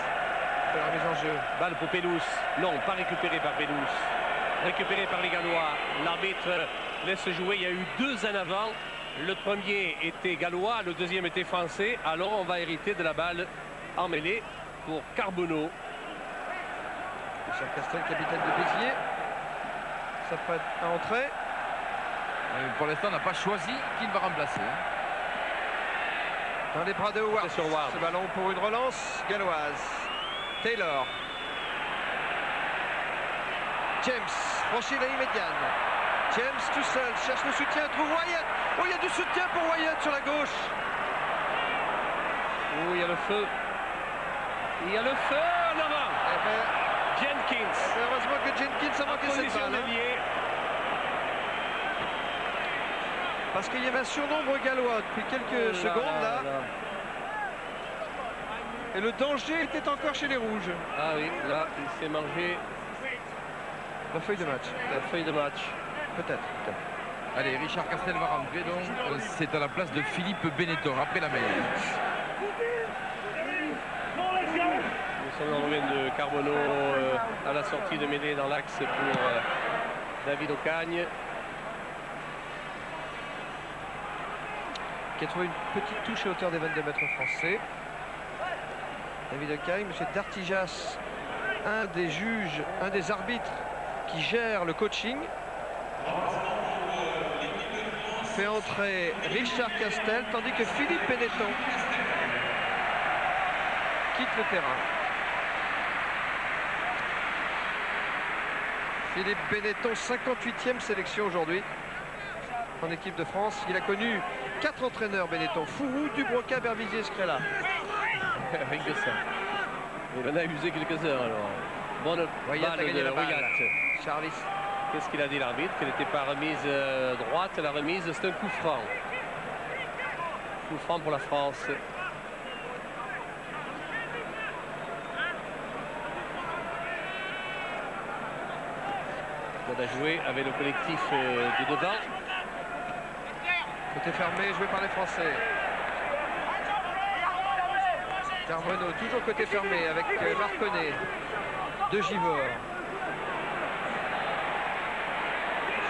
La mise en jeu. Balle pour Pelous. Non, pas récupéré par Pelous. Récupéré par les Gallois. L'arbitre laisse jouer. Il y a eu 2 en avant. Le premier était gallois, le deuxième était français. Alors on va hériter de la balle en mêlée pour Carbonneau. Richard Castel, capitaine de Béziers. Ça prête à entrer. Pour l'instant, on n'a pas choisi qui va remplacer. Dans les bras de Howard. Sur Howard. Ce ballon pour une relance galloise. Taylor. James franchit la ligne médiane. James tout seul cherche le soutien, trouve Wyatt. Oh, il y a du soutien pour Wyatt sur la gauche. Oh, il y a le feu. Il y a le feu en avant. Jenkins. Heureusement que Jenkins a manqué cette balle. Parce qu'il y avait un surnombre gallois depuis quelques secondes là. Et le danger était encore chez les rouges. Ah oui, là, il s'est mangé la feuille de match. La feuille de match. Peut-être. Allez, Richard Castel va rentrer donc. C'est à la place de Philippe Benetton après la mêlée. Son envoi de Carbonneau à la sortie de mêlée dans l'axe pour David Ocagne. Qui a trouvé une petite touche à hauteur des 22 mètres français. David Ocagne, M. Dartijas, un des juges, un des arbitres qui gère le coaching. Fait entrer Richard Castel, tandis que Philippe Benetton quitte le terrain. Philippe Benetton, 58e sélection aujourd'hui en équipe de France. Il a connu 4 entraîneurs, Benetton: Fourou, Dubroca, Berbizier, Scrella. Rien que ça. Il en a usé quelques heures alors. Bonne Wyatt balle a gagné de la balle. Wyatt. Charvis. Qu'est-ce qu'il a dit l'arbitre? Qu'elle n'était pas remise droite. La remise, c'est un coup franc. Coup franc pour la France. On a joué avec le collectif de devant. Côté fermé, joué par les Français. Carbonneau, toujours côté fermé avec Marconnet. De Givor.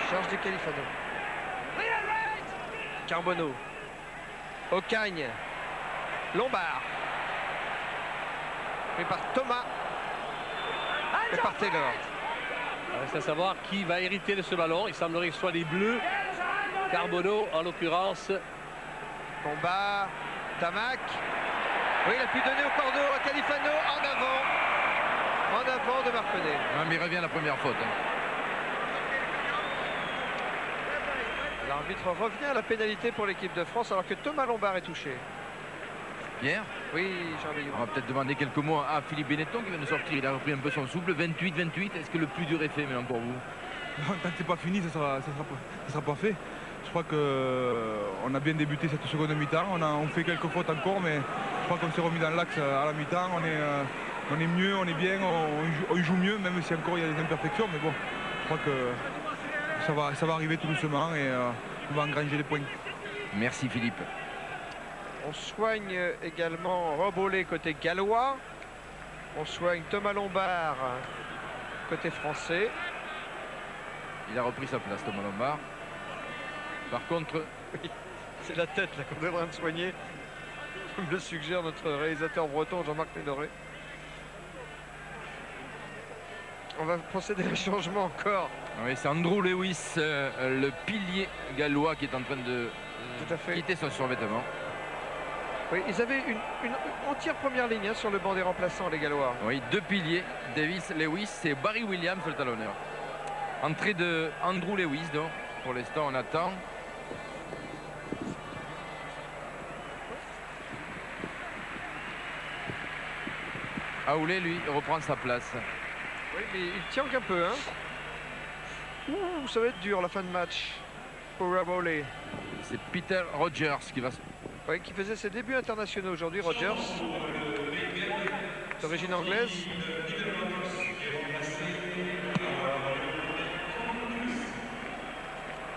Charge du Califano. Carbonneau. Ocagne. Lombard. Fait par Thomas. Et par Taylor. Il reste à savoir qui va hériter de ce ballon. Il semblerait que ce soit les Bleus. Carbonneau en l'occurrence. Combat. Tamac. Oui, il a pu donner au cordeau à Califano. En avant. En avant de Marconnet. Ah, mais il revient à la première faute. L'arbitre revient à la pénalité pour l'équipe de France alors que Thomas Lombard est touché. Pierre, Oui, Jean Béillot. on va peut-être demander quelques mots à Philippe Benetton qui vient de sortir. Il a repris un peu son souffle. 28-28. Est-ce que le plus dur est fait maintenant pour vous? Tant que c'est pas fini, ça sera pas fait. Je crois qu'on a bien débuté cette seconde mi-temps. On fait quelques fautes encore, mais je crois qu'on s'est remis dans l'axe à la mi-temps. On est mieux, on est bien, on joue mieux, même si encore il y a des imperfections. Mais bon, je crois que ça va arriver tout doucement et on va engranger les points. Merci Philippe. On soigne également Robollet côté gallois. On soigne Thomas Lombard côté français. Il a repris sa place, Thomas Lombard. Par contre, C'est la tête là qu'on est en train de soigner, comme le suggère notre réalisateur breton Jean-Marc Médoré. On va procéder à un changement encore. oui, c'est Andrew Lewis, le pilier gallois, qui est en train de Tout à fait. quitter son survêtement. Oui, ils avaient une entière première ligne sur le banc des remplaçants, les Gallois. Oui, 2 piliers, Davis Lewis et Barry Williams, le talonneur. Entrée de Andrew Lewis, donc pour l'instant on attend. Aoulé, lui, reprend sa place. Oui, mais il tient un peu, hein. Ouh, ça va être dur la fin de match pour Robollet. C'est Peter Rogers qui va... Oui, qui faisait ses débuts internationaux aujourd'hui, Rogers. D'origine anglaise.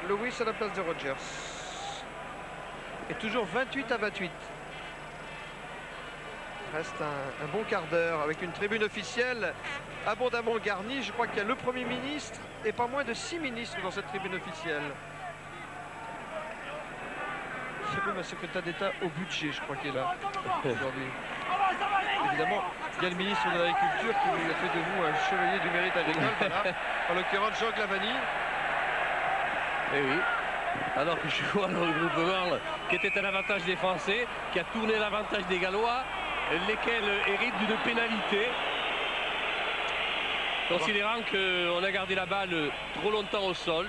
Lewis à la place de Rogers. Et toujours 28-28. Reste un bon quart d'heure avec une tribune officielle abondamment garnie. Je crois qu'il y a le Premier ministre et pas moins de 6 ministres dans cette tribune officielle. Il y a même un secrétaire d'État au budget, je crois, qui est là aujourd'hui. Évidemment, il y a le ministre de l'Agriculture qui a fait de vous un chevalier du mérite agricole, voilà. En l'occurrence Jean Glavany. Eh oui. Alors que je vois dans le groupement qui était un avantage des Français, qui a tourné l'avantage des Gallois, lesquels héritent d'une pénalité. Considérant qu'on a gardé la balle trop longtemps au sol,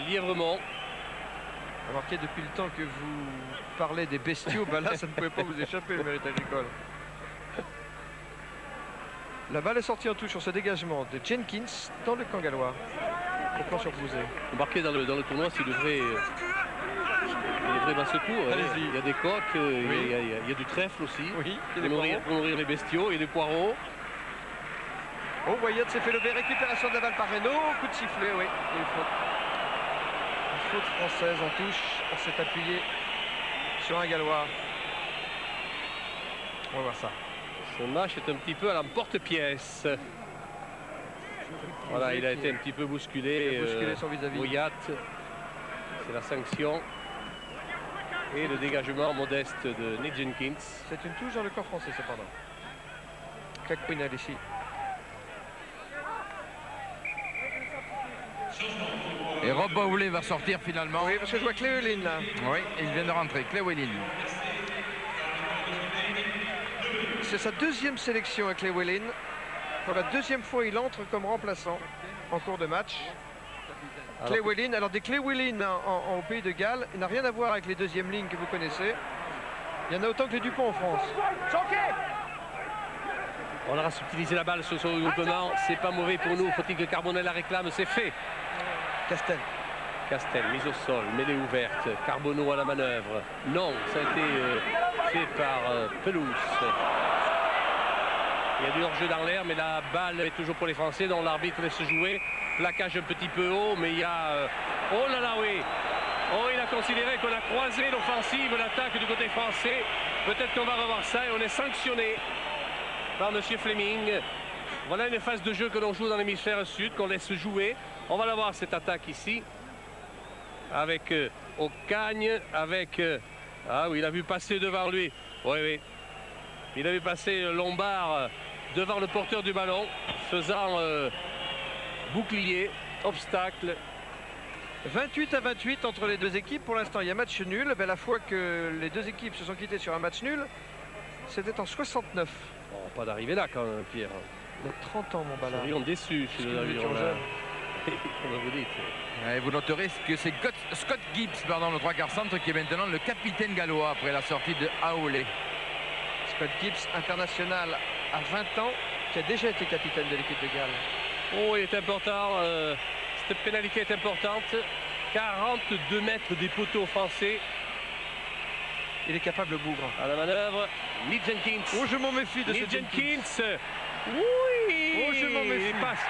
lièvrement. Remarquez depuis le temps que vous parlez des bestiaux, bah là ça ne pouvait pas vous échapper, le mérite agricole. La balle est sortie en touche sur ce dégagement de Jenkins dans le camp gallois. Au plan sur Bouzet. Marqué dans le tournoi, il devrait battre ce coup. Allez-y. Il y a des coques, Oui. il y a du trèfle aussi. Oui, Pour nourrir les bestiaux et des poireaux. Oh, Wyatt s'est fait lever, récupération de la balle par Reynaud, coup de sifflet, oui. Et une faute. Une faute française en touche, on s'est appuyé sur un gallois. On va voir ça. Ce match est un petit peu à l'emporte-pièce. Voilà, il a été un petit peu bousculé. Il a bousculé son vis-à-vis. Boyat, c'est la sanction. Et le dégagement modeste de Nick Jenkins. C'est une touche dans le camp français cependant. Quinel ici. Et Rob Bowley va sortir finalement. Oui, parce que je vois Clé Wellin là. Oui, il vient de rentrer, Clé Wellin. C'est sa deuxième sélection à Clé Wellin. Pour la deuxième fois, il entre comme remplaçant en cours de match. Clé Wellin, alors des Clé Wellin au Pays de Galles, il n'a rien à voir avec les deuxièmes lignes que vous connaissez. Il y en a autant que les Dupont en France. On aura subtilisé la balle sur son regroupement. C'est pas mauvais pour nous. Faut-il que Carbonel la réclame? C'est fait. Castel. Castel, mise au sol, mêlée ouverte. Carbonneau à la manœuvre. Non, ça a été fait par Pelouse. Il y a du hors-jeu dans l'air, mais la balle est toujours pour les Français, dont l'arbitre laisse jouer. Plaquage un petit peu haut, mais il y a... Oh là là, oui. Oh, il a considéré qu'on a croisé l'offensive, l'attaque du côté français. Peut-être qu'on va revoir ça et on est sanctionné par M. Fleming. Voilà une phase de jeu que l'on joue dans l'hémisphère sud, qu'on laisse jouer. On va la voir, cette attaque ici. Avec Ocagne, avec... ah oui, il a vu passer devant lui. Oui, oui. Il a vu passer Lombard devant le porteur du ballon, faisant bouclier, obstacle. 28-28 entre les deux équipes. Pour l'instant, il y a match nul. Mais la fois que les deux équipes se sont quittées sur un match nul, c'était en 69. Bon, pas d'arriver là quand même, Pierre. Il a 30 ans, mon Ballard. Nous serions déçus si nous avions là. Comme vous dites. Et vous noterez que c'est Scott Gibbs, pardon, le 3/4 centre, qui est maintenant le capitaine gallois après la sortie de Aolé. Scott Gibbs, international à 20 ans, qui a déjà été capitaine de l'équipe de Galles. Oh, il est important. Cette pénalité est importante. 42 mètres des poteaux français. Il est capable, Bougre. À la manœuvre, Nick Jenkins. Oh, je m'en méfie de ce Nick Jenkins. Oui. Oh, je m'en méfie. Il passe.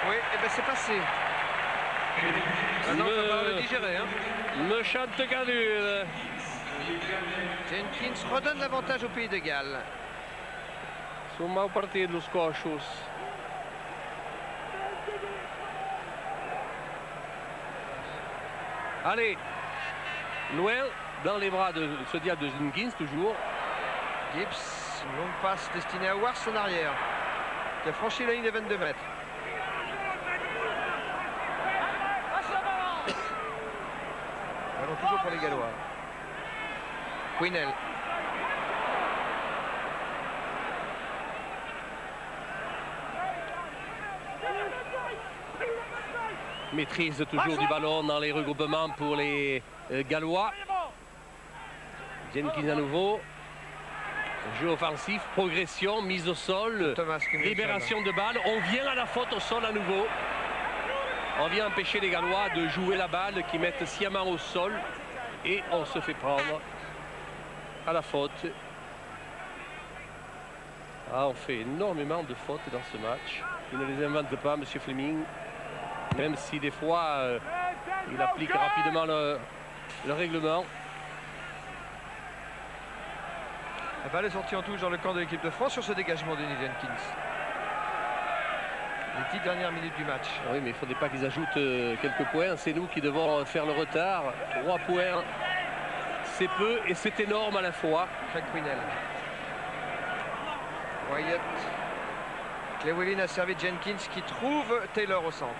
Oui, et ben c'est passé. Maintenant, on va le digérer. Hein. Me chante galure. Jenkins redonne l'avantage au Pays de Galles. Sul mau partito los Scotius. Allez, Noël dans les bras de ce diable de Jenkins toujours. Gibbs, une longue passe destinée à Wars en arrière, qui a franchi la ligne des 22 mètres. Ballon toujours pour les Gallois. Quinel. Maîtrise toujours du ballon dans les regroupements pour les Gallois. Jenkins à nouveau. Jeu offensif, progression, mise au sol, libération de balle. On vient à la faute au sol à nouveau. On vient empêcher les Gallois de jouer la balle, qui mettent sciemment au sol. Et on se fait prendre à la faute. Ah, on fait énormément de fautes dans ce match. Il ne les invente pas, M. Fleming. Même si des fois, il applique rapidement le règlement. La balle est sortie en touche dans le camp de l'équipe de France sur ce dégagement de Nick Jenkins. Les 10 dernières minutes du match. Oui, mais il ne faudrait pas qu'ils ajoutent quelques points. C'est nous qui devons faire le retard. 3 points, c'est peu et c'est énorme à la fois. Craig Quinel. Wyatt. Clé Wellin a servi Jenkins qui trouve Taylor au centre.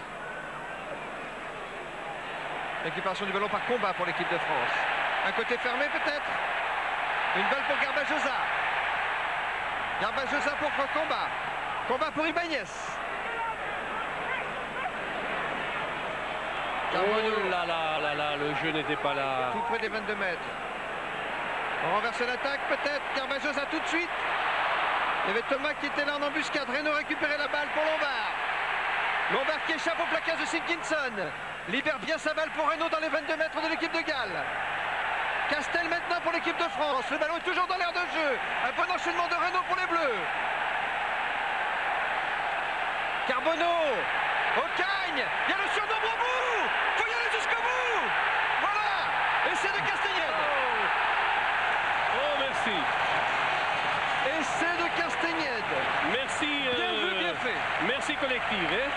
Récupération du ballon par combat pour l'équipe de France. Un côté fermé peut-être. Une balle pour Garbajosa. Garbajosa pour combat. Combat pour Ibanez. Oh là là là là, le jeu n'était pas là. Tout près des 22 mètres. On renverse l'attaque peut-être. Garbajosa tout de suite. Il y avait Thomas qui était là en embuscade. Reynaud récupérait la balle pour Lombard. Lombard qui échappe au plaquage de Simpkinson. Libère bien sa balle pour Reynaud dans les 22 mètres de l'équipe de Galles. Castel maintenant pour l'équipe de France. Le ballon est toujours dans l'air de jeu. Un bon enchaînement de Reynaud pour les Bleus. Carbonneau. Ocagne. Il y a le surnombre au bout. Il faut y aller jusqu'au bout. Voilà. Essai de Castellienne. Oh, merci. Essai Merci collective. Hein.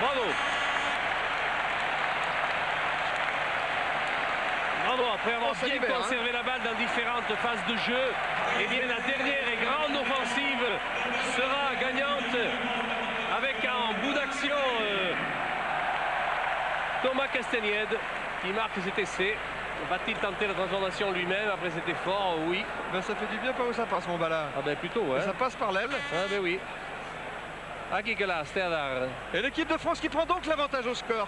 Bravo. Bravo, après avoir bien conservé la balle dans différentes phases de jeu, et bien la dernière et grande offensive sera gagnante avec en bout d'action Thomas Castagnède qui marque cet essai. Va-t-il tenter la transformation lui-même après cet effort? Oui. Ben, ça fait du bien, pas où ça passe mon ballon. Ah ben plutôt, ouais. Ça passe par l'aile. Ah ben oui. Akikala, Sterdar. Et l'équipe de France qui prend donc l'avantage au score.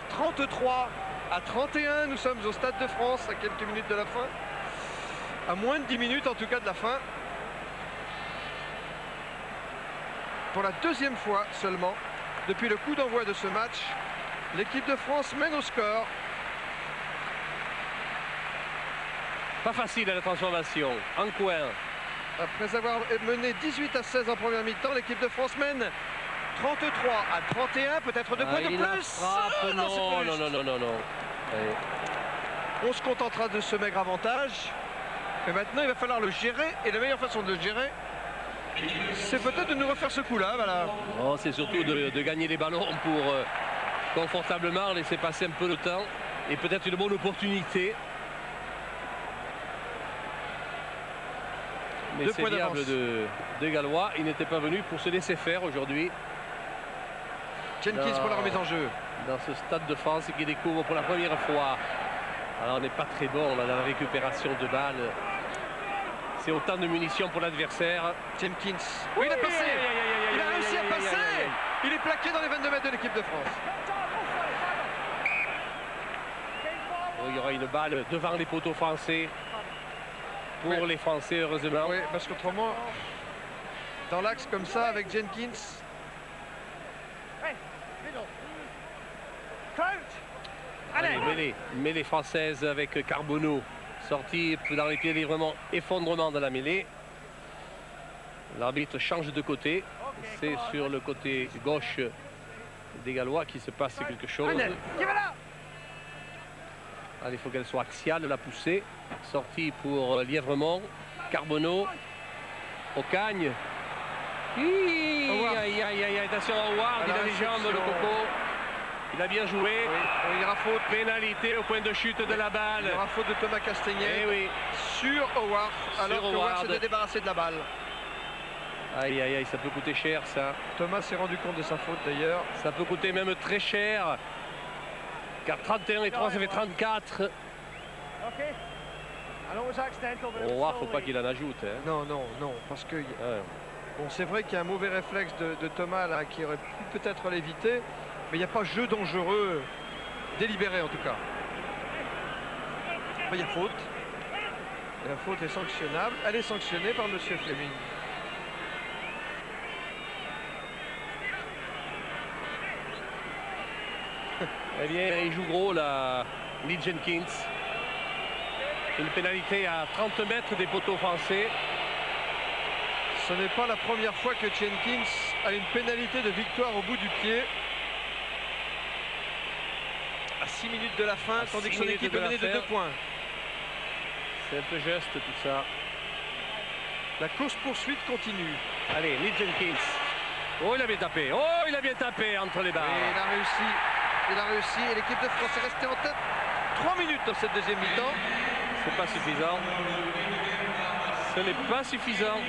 33-31. Nous sommes au Stade de France à quelques minutes de la fin. À moins de 10 minutes en tout cas de la fin. Pour la deuxième fois seulement, depuis le coup d'envoi de ce match, l'équipe de France mène au score. Pas facile à la transformation. En coin. Après avoir mené 18-16 en première mi-temps, l'équipe de France mène 33-31, peut-être 2 points de plus. Non. On se contentera de ce maigre avantage. Mais maintenant, il va falloir le gérer. Et la meilleure façon de le gérer, c'est peut-être de nous refaire ce coup-là. Voilà. Oh, c'est surtout de gagner les ballons pour confortablement laisser passer un peu le temps. Et peut-être une bonne opportunité. Mais c'est diable de Gallois. Il n'était pas venu pour se laisser faire aujourd'hui. Jenkins pour la remise en jeu. Dans ce Stade de France qui découvre pour la première fois. Alors on n'est pas très bon là, dans la récupération de balles. C'est autant de munitions pour l'adversaire. Jenkins. Oui, il a passé. Il a réussi à passer. Il est plaqué dans les 22 mètres de l'équipe de France. Oh, il y aura une balle devant les poteaux français. Pour les Français, heureusement. Oui, parce qu'autrement, dans l'axe comme ça, avec Jenkins. Allez, mêlée française avec Carbonneau. Sorti dans les pieds librement, effondrement de la mêlée. L'arbitre change de côté. C'est sur le côté gauche des Gallois qu'il se passe quelque chose. Allez, il faut qu'elle soit axiale, la poussée. Sortie pour Lièvremont. Carbonneau. Ocagne. Aïe, attention à Howard, il a les jambes, le coco. Il a bien joué. Oui, il y aura faute. Pénalité au point de chute de la balle. Il y aura faute de Thomas Castagnède sur Howard, alors que Howard s'était débarrassé de la balle. Aïe, ça peut coûter cher ça. Thomas s'est rendu compte de sa faute d'ailleurs. Ça peut coûter même très cher. Car 31 et 3, ça fait 34. Howard, faut pas qu'il en ajoute. Hein. Non, parce que bon, c'est vrai qu'il y a un mauvais réflexe de Thomas là, qui aurait pu peut-être l'éviter. Mais il n'y a pas jeu dangereux délibéré en tout cas. Il y a faute. Et la faute est sanctionnable. Elle est sanctionnée par monsieur Fleming. Eh bien, il joue gros là, Lee Jenkins. Une pénalité à 30 mètres des poteaux français. Ce n'est pas la première fois que Jenkins a une pénalité de victoire au bout du pied. À 6 minutes de la fin, tandis que son équipe est menée de 2 points. C'est un peu juste tout ça. La course-poursuite continue. Allez, Lee Jenkins. Oh, il a bien tapé. Oh, il a bien tapé entre les barres. Et il a réussi. Et l'équipe de France est restée en tête 3 minutes dans cette deuxième mi-temps. C'est pas suffisant. Ce n'est pas suffisant.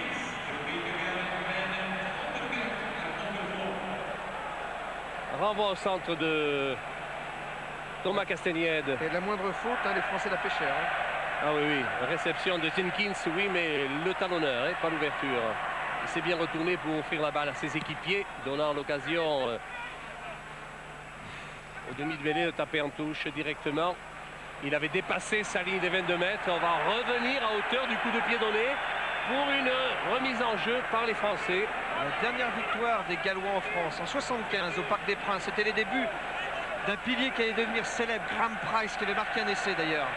Renvoi au centre de Thomas Castagnède. Et la moindre faute, les Français la pêchèrent. Ah oui. Réception de Jenkins, oui, mais le talonneur, pas l'ouverture. Il s'est bien retourné pour offrir la balle à ses équipiers, donnant l'occasion au demi de mêlée de taper en touche directement. Il avait dépassé sa ligne des 22 mètres. On va revenir à hauteur du coup de pied donné pour une remise en jeu par les Français. La dernière victoire des Gallois en France en 75 au Parc des Princes. C'était les débuts d'un pilier qui allait devenir célèbre, Graham Price, qui avait marqué un essai d'ailleurs.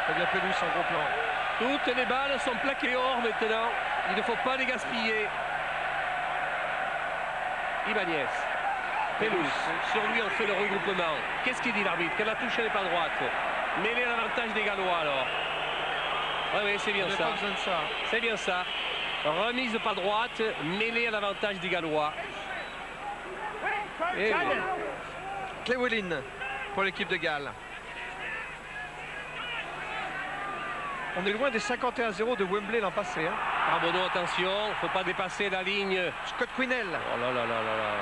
Fabien Pelous en gros plan. Toutes les balles sont plaquées hors maintenant. Il ne faut pas les gaspiller. Ibanez. Pelous. Sur lui, on fait le regroupement. Qu'est-ce qu'il dit l'arbitre? Que la touche n'est pas droite. Mêlée à l'avantage des Gallois alors. Oui, c'est bien ça. Pas besoin de ça. C'est bien ça. Remise de pas droite, mêlée à l'avantage des Gallois. Et Llewellyn pour l'équipe de Galles. On est loin des 51-0 de Wembley l'an passé. Hein. Carbonneau, attention, il ne faut pas dépasser la ligne. Scott Quinnell. Oh là là là là là.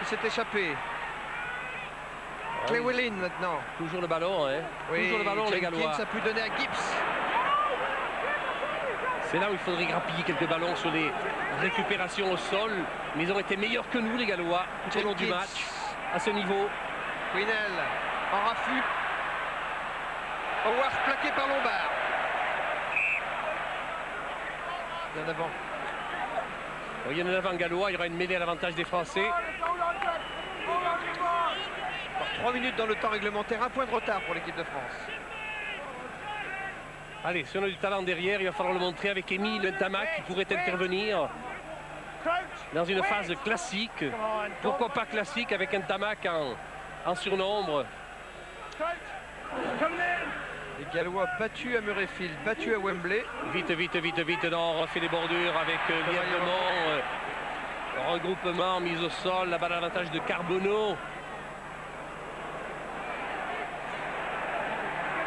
Qui s'est échappé. Llewellyn maintenant. Toujours le ballon, hein. Oui, toujours le ballon, les Gallois. Jenkins a pu donner à Gibbs. C'est là où il faudrait grappiller quelques ballons sur les récupérations au sol. Mais ils ont été meilleurs que nous, les Gallois, tout au long du match, à ce niveau. Quinnell en raffut. Howard plaqué par Lombard. Bien avant. Il y en a un avant gallois, il y aura une mêlée à l'avantage des Français. 3 minutes dans le temps réglementaire, 1 point de retard pour l'équipe de France. Allez, si on a du talent derrière, il va falloir le montrer avec Émile Ntamak qui pourrait intervenir dans une phase classique. Pourquoi pas classique avec Ntamak en surnombre. Les Gallois battus à Murrayfield, battus à Wembley. Vite, vite, vite, vite, non, on refait les bordures avec Lièvement. Regroupement, mise au sol, la balle à l'avantage de Carbonneau.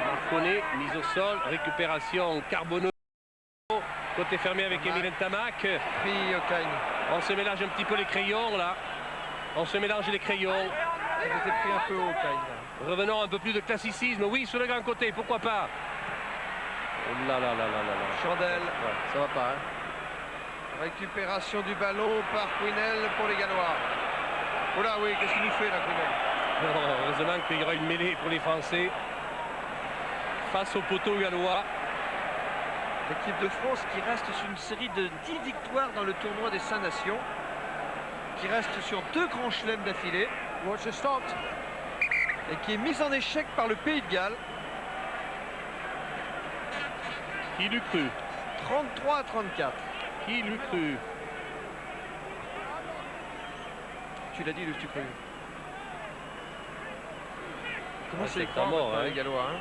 Marconnet, mise au sol, récupération, Carbonneau. Côté fermé avec Émile Ntamak. Pris Okagne. On se mélange un petit peu les crayons là. On se mélange les crayons. Ils étaient pris un peu haut, Okagne. Revenons un peu plus de classicisme. Oui, sur le grand côté, pourquoi pas. Oh là là là là là là. Chandelle. Ouais, ça va pas. Hein. Récupération du ballon par Quinnell pour les Gallois. Oh là, oui, qu'est-ce qu'il nous fait là, Quinnell? Heureusement qu'il y aura une mêlée pour les Français. Face au poteau gallois. L'équipe de France qui reste sur une série de 10 victoires dans le tournoi des 5 nations. Qui reste sur 2 grands chelems d'affilée. Et qui est mise en échec par le Pays de Galles. Qui l'eût cru? 33-34. Qui l'eût cru? Tu l'as dit, l'eût-tu cru? Comment Ah, c'est les c'est croire mort, maintenant, hein. les Gallois hein.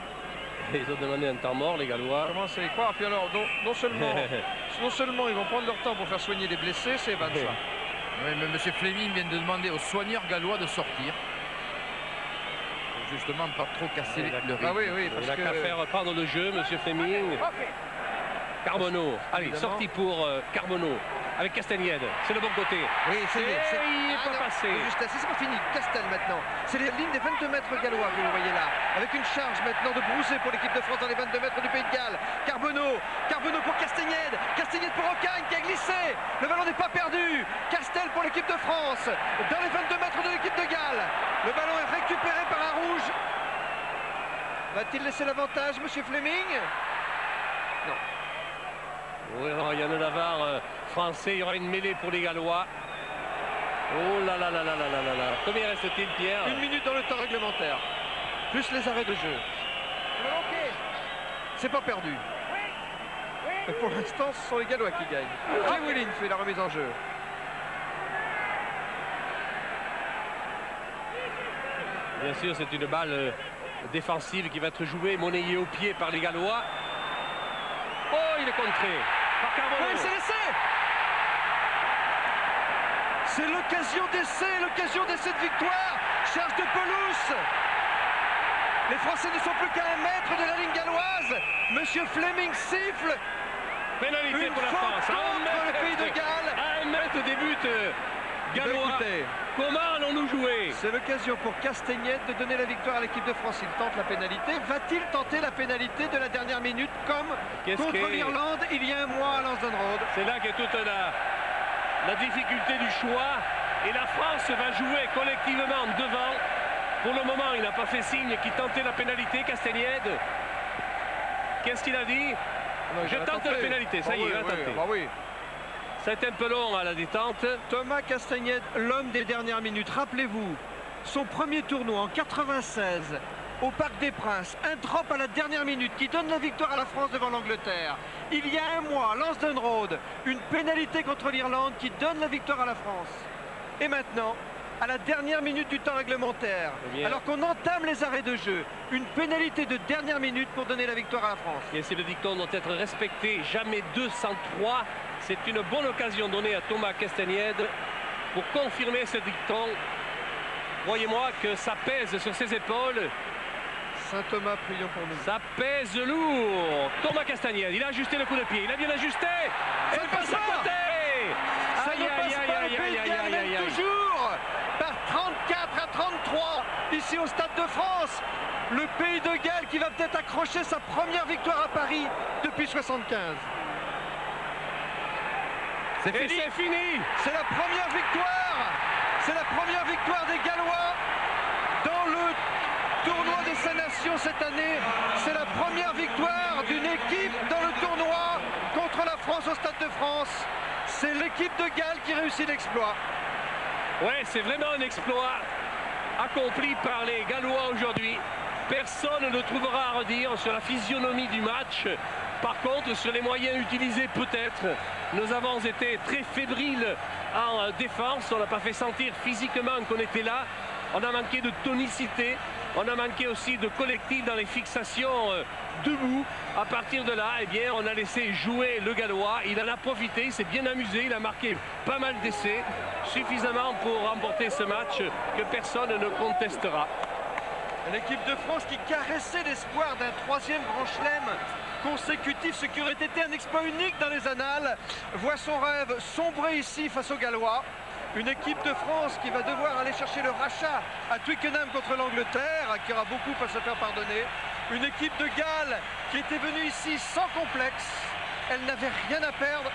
Ils ont demandé un temps mort, les Gallois. Comment c'est les croire? Puis alors, non seulement ils vont prendre leur temps pour faire soigner les blessés, c'est Van ça. Oui, mais M. Fleming vient de demander aux soigneurs gallois de sortir. Pour justement pas trop casser le rythme. Ah oui, oui, parce Il n'a que... qu'à faire prendre le jeu, M. Fleming. Carbonneau. Allez, Évidemment. sortie pour Carbonneau. Avec Castagnède. C'est le bon côté. Oui, c'est il n'est pas non, passé. Justesse, c'est pas fini. Castel maintenant. C'est les lignes des 22 mètres gallois que vous voyez là. Avec une charge maintenant de Broussé pour l'équipe de France dans les 22 mètres du Pays de Galles. Carbonneau pour Castagnède. Castagnède pour Okagne qui a glissé. Le ballon n'est pas perdu. Castel pour l'équipe de France. Dans les 22 mètres de l'équipe de Galles. Le ballon est récupéré par un rouge. Va-t-il laisser l'avantage, M. Fleming? Non. Oui, il y en a Navarre français. Il y aura une mêlée pour les Gallois. Oh là là là là là là là là. Combien reste-t-il, Pierre? 1 minute dans le temps réglementaire. Plus les arrêts de jeu. C'est pas perdu. Mais pour l'instant, ce sont les Gallois qui gagnent. Llewellyn fait la remise en jeu. Bien sûr, c'est une balle défensive qui va être jouée, monnayée au pied par les Gallois. Oh, il est contré par Carbonneau. Oui, c'est l'essai. C'est l'occasion d'essai de victoire. Charge de pelouse. Les Français ne sont plus qu'à 1 mètre de la ligne galloise. Monsieur Fleming siffle. Pénalité Une pour la faute France. contre le Pays de Galles. À 1 mètre des buts gallois. Écoutez, Comment allons-nous jouer? c'est l'occasion pour Castagnède de donner la victoire à l'équipe de France. Il tente la pénalité. Va-t-il tenter la pénalité de la dernière minute comme contre l'Irlande il y a un mois à Lansdowne Road? C'est là qu'est toute la difficulté du choix. Et la France va jouer collectivement devant. Pour le moment, il n'a pas fait signe qu'il tentait la pénalité, Castagnède. Qu'est-ce qu'il a dit? Non, Je tente la pénalité, ça y est, il va tenter. Bah oui. C'est un peu long à la détente. Thomas Castagnède, l'homme des dernières minutes. Rappelez-vous, son premier tournoi en 96 au Parc des Princes. Un drop à la dernière minute qui donne la victoire à la France devant l'Angleterre. Il y a un mois, Lansdowne Road, une pénalité contre l'Irlande qui donne la victoire à la France. Et maintenant, à la dernière minute du temps réglementaire, alors qu'on entame les arrêts de jeu, une pénalité de dernière minute pour donner la victoire à la France. Et si le dicton doit être respecté, jamais 2 sans 3, C'est une bonne occasion donnée à Thomas Castagnède pour confirmer ce dicton. Croyez-moi que ça pèse sur ses épaules. Saint-Thomas, prions pour nous. Ça pèse lourd. Thomas Castagnède, il a ajusté le coup de pied. Il a bien ajusté. Et il passe à côté. Ça ne passe pas, le Pays de Galles mène toujours par 34 à 33 ici au Stade de France. Le Pays de Galles qui va peut-être accrocher sa première victoire à Paris depuis 75. C'est fini. C'est la première victoire. C'est la première victoire des Gallois dans le tournoi des 5 nations cette année. C'est la première victoire d'une équipe dans le tournoi contre la France au Stade de France. C'est l'équipe de Galles qui réussit l'exploit. Ouais, c'est vraiment un exploit accompli par les Gallois aujourd'hui. Personne ne trouvera à redire sur la physionomie du match. Par contre, sur les moyens utilisés, peut-être, nous avons été très fébriles en défense. On n'a pas fait sentir physiquement qu'on était là. On a manqué de tonicité. On a manqué aussi de collectif dans les fixations debout. À partir de là, eh bien, on a laissé jouer le Gallois. Il en a profité, il s'est bien amusé. Il a marqué pas mal d'essais, suffisamment pour remporter ce match que personne ne contestera. L'équipe de France qui caressait l'espoir d'un 3e grand chelem consécutif, ce qui aurait été un exploit unique dans les annales, voit son rêve sombrer ici face aux Gallois. Une équipe de France qui va devoir aller chercher le rachat à Twickenham contre l'Angleterre, qui aura beaucoup à se faire pardonner. Une équipe de Galles qui était venue ici sans complexe. Elle n'avait rien à perdre.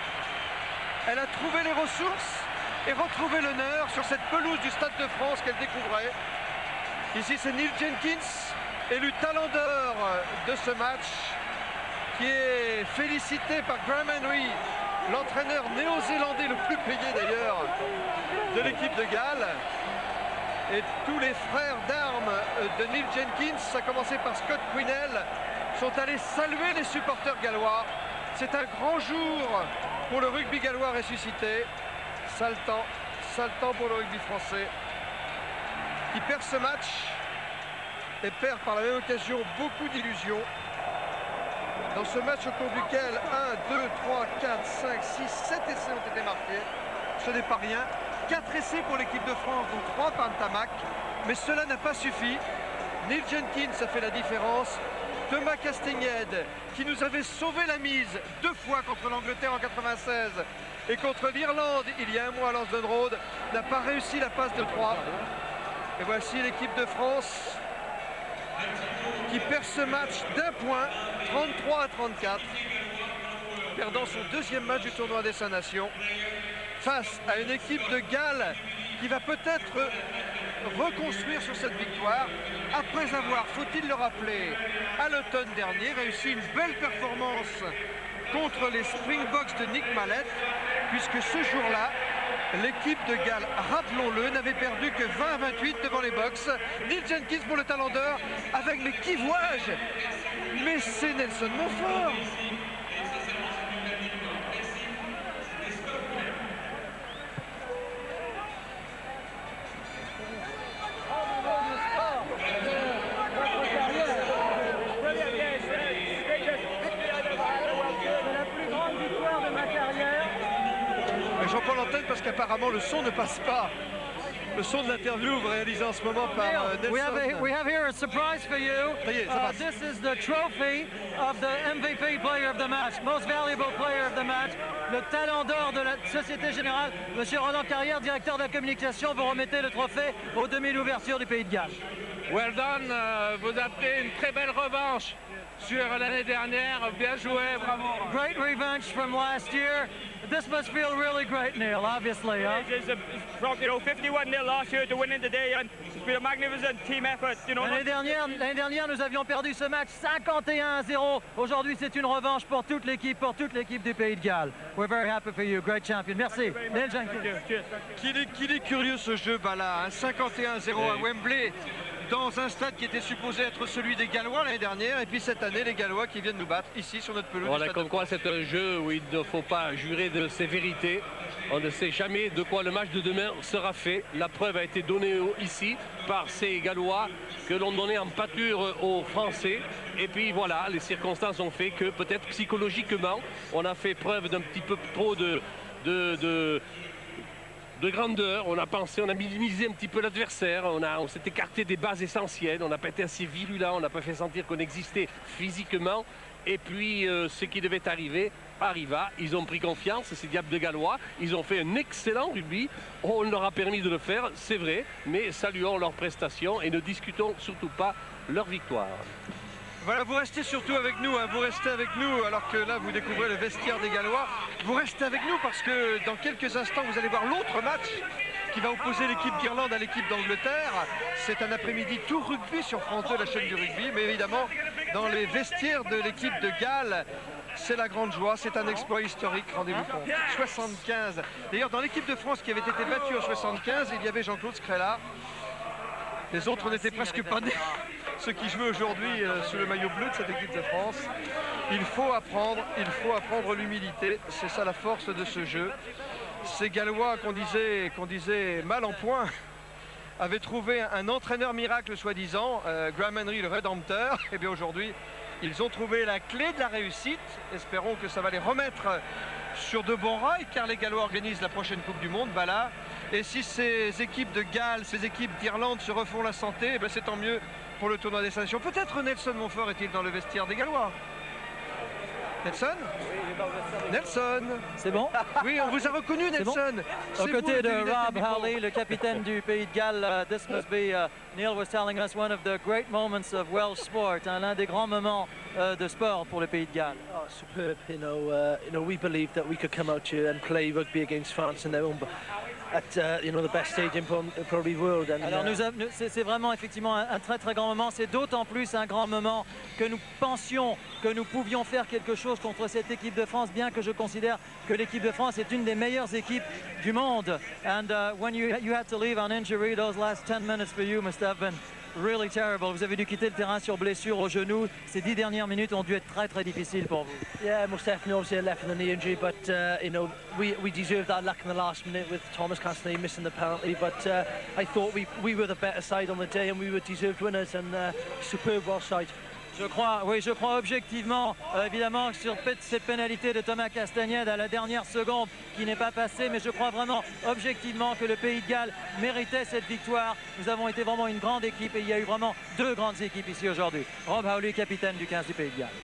Elle a trouvé les ressources et retrouvé l'honneur sur cette pelouse du Stade de France qu'elle découvrait. Ici, c'est Neil Jenkins, élu talent d'or de ce match, qui est félicité par Graham Henry, l'entraîneur néo-zélandais le plus payé d'ailleurs de l'équipe de Galles. Et tous les frères d'armes de Neil Jenkins, à commencer par Scott Quinnell, sont allés saluer les supporters gallois. C'est un grand jour pour le rugby gallois ressuscité. Sale temps pour le rugby français, qui perd ce match et perd par la même occasion beaucoup d'illusions. Dans ce match au cours duquel 1, 2, 3, 4, 5, 6, 7 essais ont été marqués, ce n'est pas rien. 4 essais pour l'équipe de France, dont 3 par Ntamak, mais cela n'a pas suffi. Neil Jenkins a fait la différence. Thomas Castagnède, qui nous avait sauvé la mise 2 fois contre l'Angleterre en 96 et contre l'Irlande il y a un mois à Lansdowne Road, n'a pas réussi la passe de 3. Et voici l'équipe de France qui perd ce match d'1 point, 33 à 34, perdant son 2e match du tournoi des 5 nations, face à une équipe de Galles qui va peut-être reconstruire sur cette victoire, après avoir, faut-il le rappeler, à l'automne dernier, réussi une belle performance contre les Springboks de Nick Mallett, puisque ce jour-là, l'équipe de Galles, rappelons-le, n'avait perdu que 20 à 28 devant les Box. Neil Jenkins pour le talent d'or avec les qui vois-je. Mais c'est Nelson Montfort. J'en l'antenne parce qu'apparemment le son ne passe pas. Le son de l'interview réalisé en ce moment par Nelson. We have here a surprise for you. This is the trophy of the MVP player of the match, most valuable player of the match. Le talent d'or de la Société Générale. Monsieur Roland Carrière, directeur de la communication, vous remettez le trophée au demi d'ouverture du Pays de Galles. Well done, vous avez fait une très belle revanche sur l'année dernière, bien joué, bravo. Great revenge from last year. This must feel really great, Neil, obviously, huh? It's from 51-0 last year to winning today, and it's been a magnificent team effort. L'année dernière, nous avions perdu ce match 51-0. Aujourd'hui, c'est une revanche pour toute l'équipe du Pays de Galles. We're very happy for you, great champion. Merci, Neil Jenkins. Qu'il est curieux ce jeu, Bala, hein? 51-0 à Wembley. dans un stade qui était supposé être celui des Gallois l'année dernière, et puis cette année les Gallois qui viennent nous battre ici sur notre pelouse. Voilà, comme quoi c'est un jeu où il ne faut pas jurer de sévérité. On ne sait jamais de quoi le match de demain sera fait. La preuve a été donnée ici par ces Gallois que l'on donnait en pâture aux Français. Et puis voilà, les circonstances ont fait que peut-être psychologiquement, on a fait preuve d'un petit peu trop de grandeur. On a pensé, on a minimisé un petit peu l'adversaire. On s'est écarté des bases essentielles. On n'a pas été assez virulent. On n'a pas fait sentir qu'on existait physiquement. Et puis, ce qui devait arriver arriva. Ils ont pris confiance, ces Diables de Gallois. Ils ont fait un excellent rugby. On leur a permis de le faire, c'est vrai. Mais saluons leurs prestations et ne discutons surtout pas leur victoire. Voilà, vous restez surtout avec nous, hein. Vous restez avec nous alors que là vous découvrez le vestiaire des Gallois. Vous restez avec nous parce que dans quelques instants vous allez voir l'autre match qui va opposer l'équipe d'Irlande à l'équipe d'Angleterre. C'est un après-midi tout rugby sur France 2, la chaîne du rugby, mais évidemment dans les vestiaires de l'équipe de Galles, c'est la grande joie, c'est un exploit historique, rendez-vous compte. 75. D'ailleurs dans l'équipe de France qui avait été battue en 75, il y avait Jean-Claude Scrella. Les autres n'étaient presque pas nés. Ceux qui jouent aujourd'hui sous le maillot bleu de cette équipe de France. Il faut apprendre l'humilité. C'est ça la force de ce jeu. Ces Gallois qu'on disait mal en point avaient trouvé un entraîneur miracle soi-disant, Graham Henry le Rédempteur. Et bien aujourd'hui, ils ont trouvé la clé de la réussite. Espérons que ça va les remettre sur de bons rails, car les Gallois organisent la prochaine Coupe du Monde, là. Et si ces équipes de Galles, ces équipes d'Irlande se refont la santé, eh ben c'est tant mieux pour le tournoi des Nations. Peut-être Nelson Montfort est-il dans le vestiaire des Gallois? Nelson? Nelson? C'est bon? Oui, on vous a reconnu, Nelson. Bon? Aux côtés de Rob Howley, le capitaine du Pays de Galles, this must be, Neil was telling us, one of the great moments of Welsh sport, hein, l'un des grands moments de sport pour le Pays de Galles. Oh, superb, you know, we believed that we could come out here and play rugby against France in their own, at the best stadium probably world. And, alors c'est vraiment effectivement un très très grand moment. C'est d'autant plus un grand moment que nous pensions que nous pouvions faire quelque chose contre cette équipe de France, bien que je considère que l'équipe de France est une des meilleures équipes du monde. And when you had to leave on injury, those last 10 minutes for you must have been really terrible. Vous avez dû quitter le terrain sur blessure au genou. Ces 10 dernières minutes ont dû être très très difficiles pour vous. Yeah, most definitely. Obviously, I left in the knee injury, but we deserved that luck in the last minute with Thomas Castanet missing the penalty. But I thought we were the better side on the day, and we were deserved winners. And superb Welsh side. Je crois objectivement, évidemment, sur cette pénalité de Thomas Castagnède à la dernière seconde qui n'est pas passée, mais je crois vraiment objectivement que le Pays de Galles méritait cette victoire. Nous avons été vraiment une grande équipe et il y a eu vraiment deux grandes équipes ici aujourd'hui. Rob Howley, capitaine du 15 du Pays de Galles.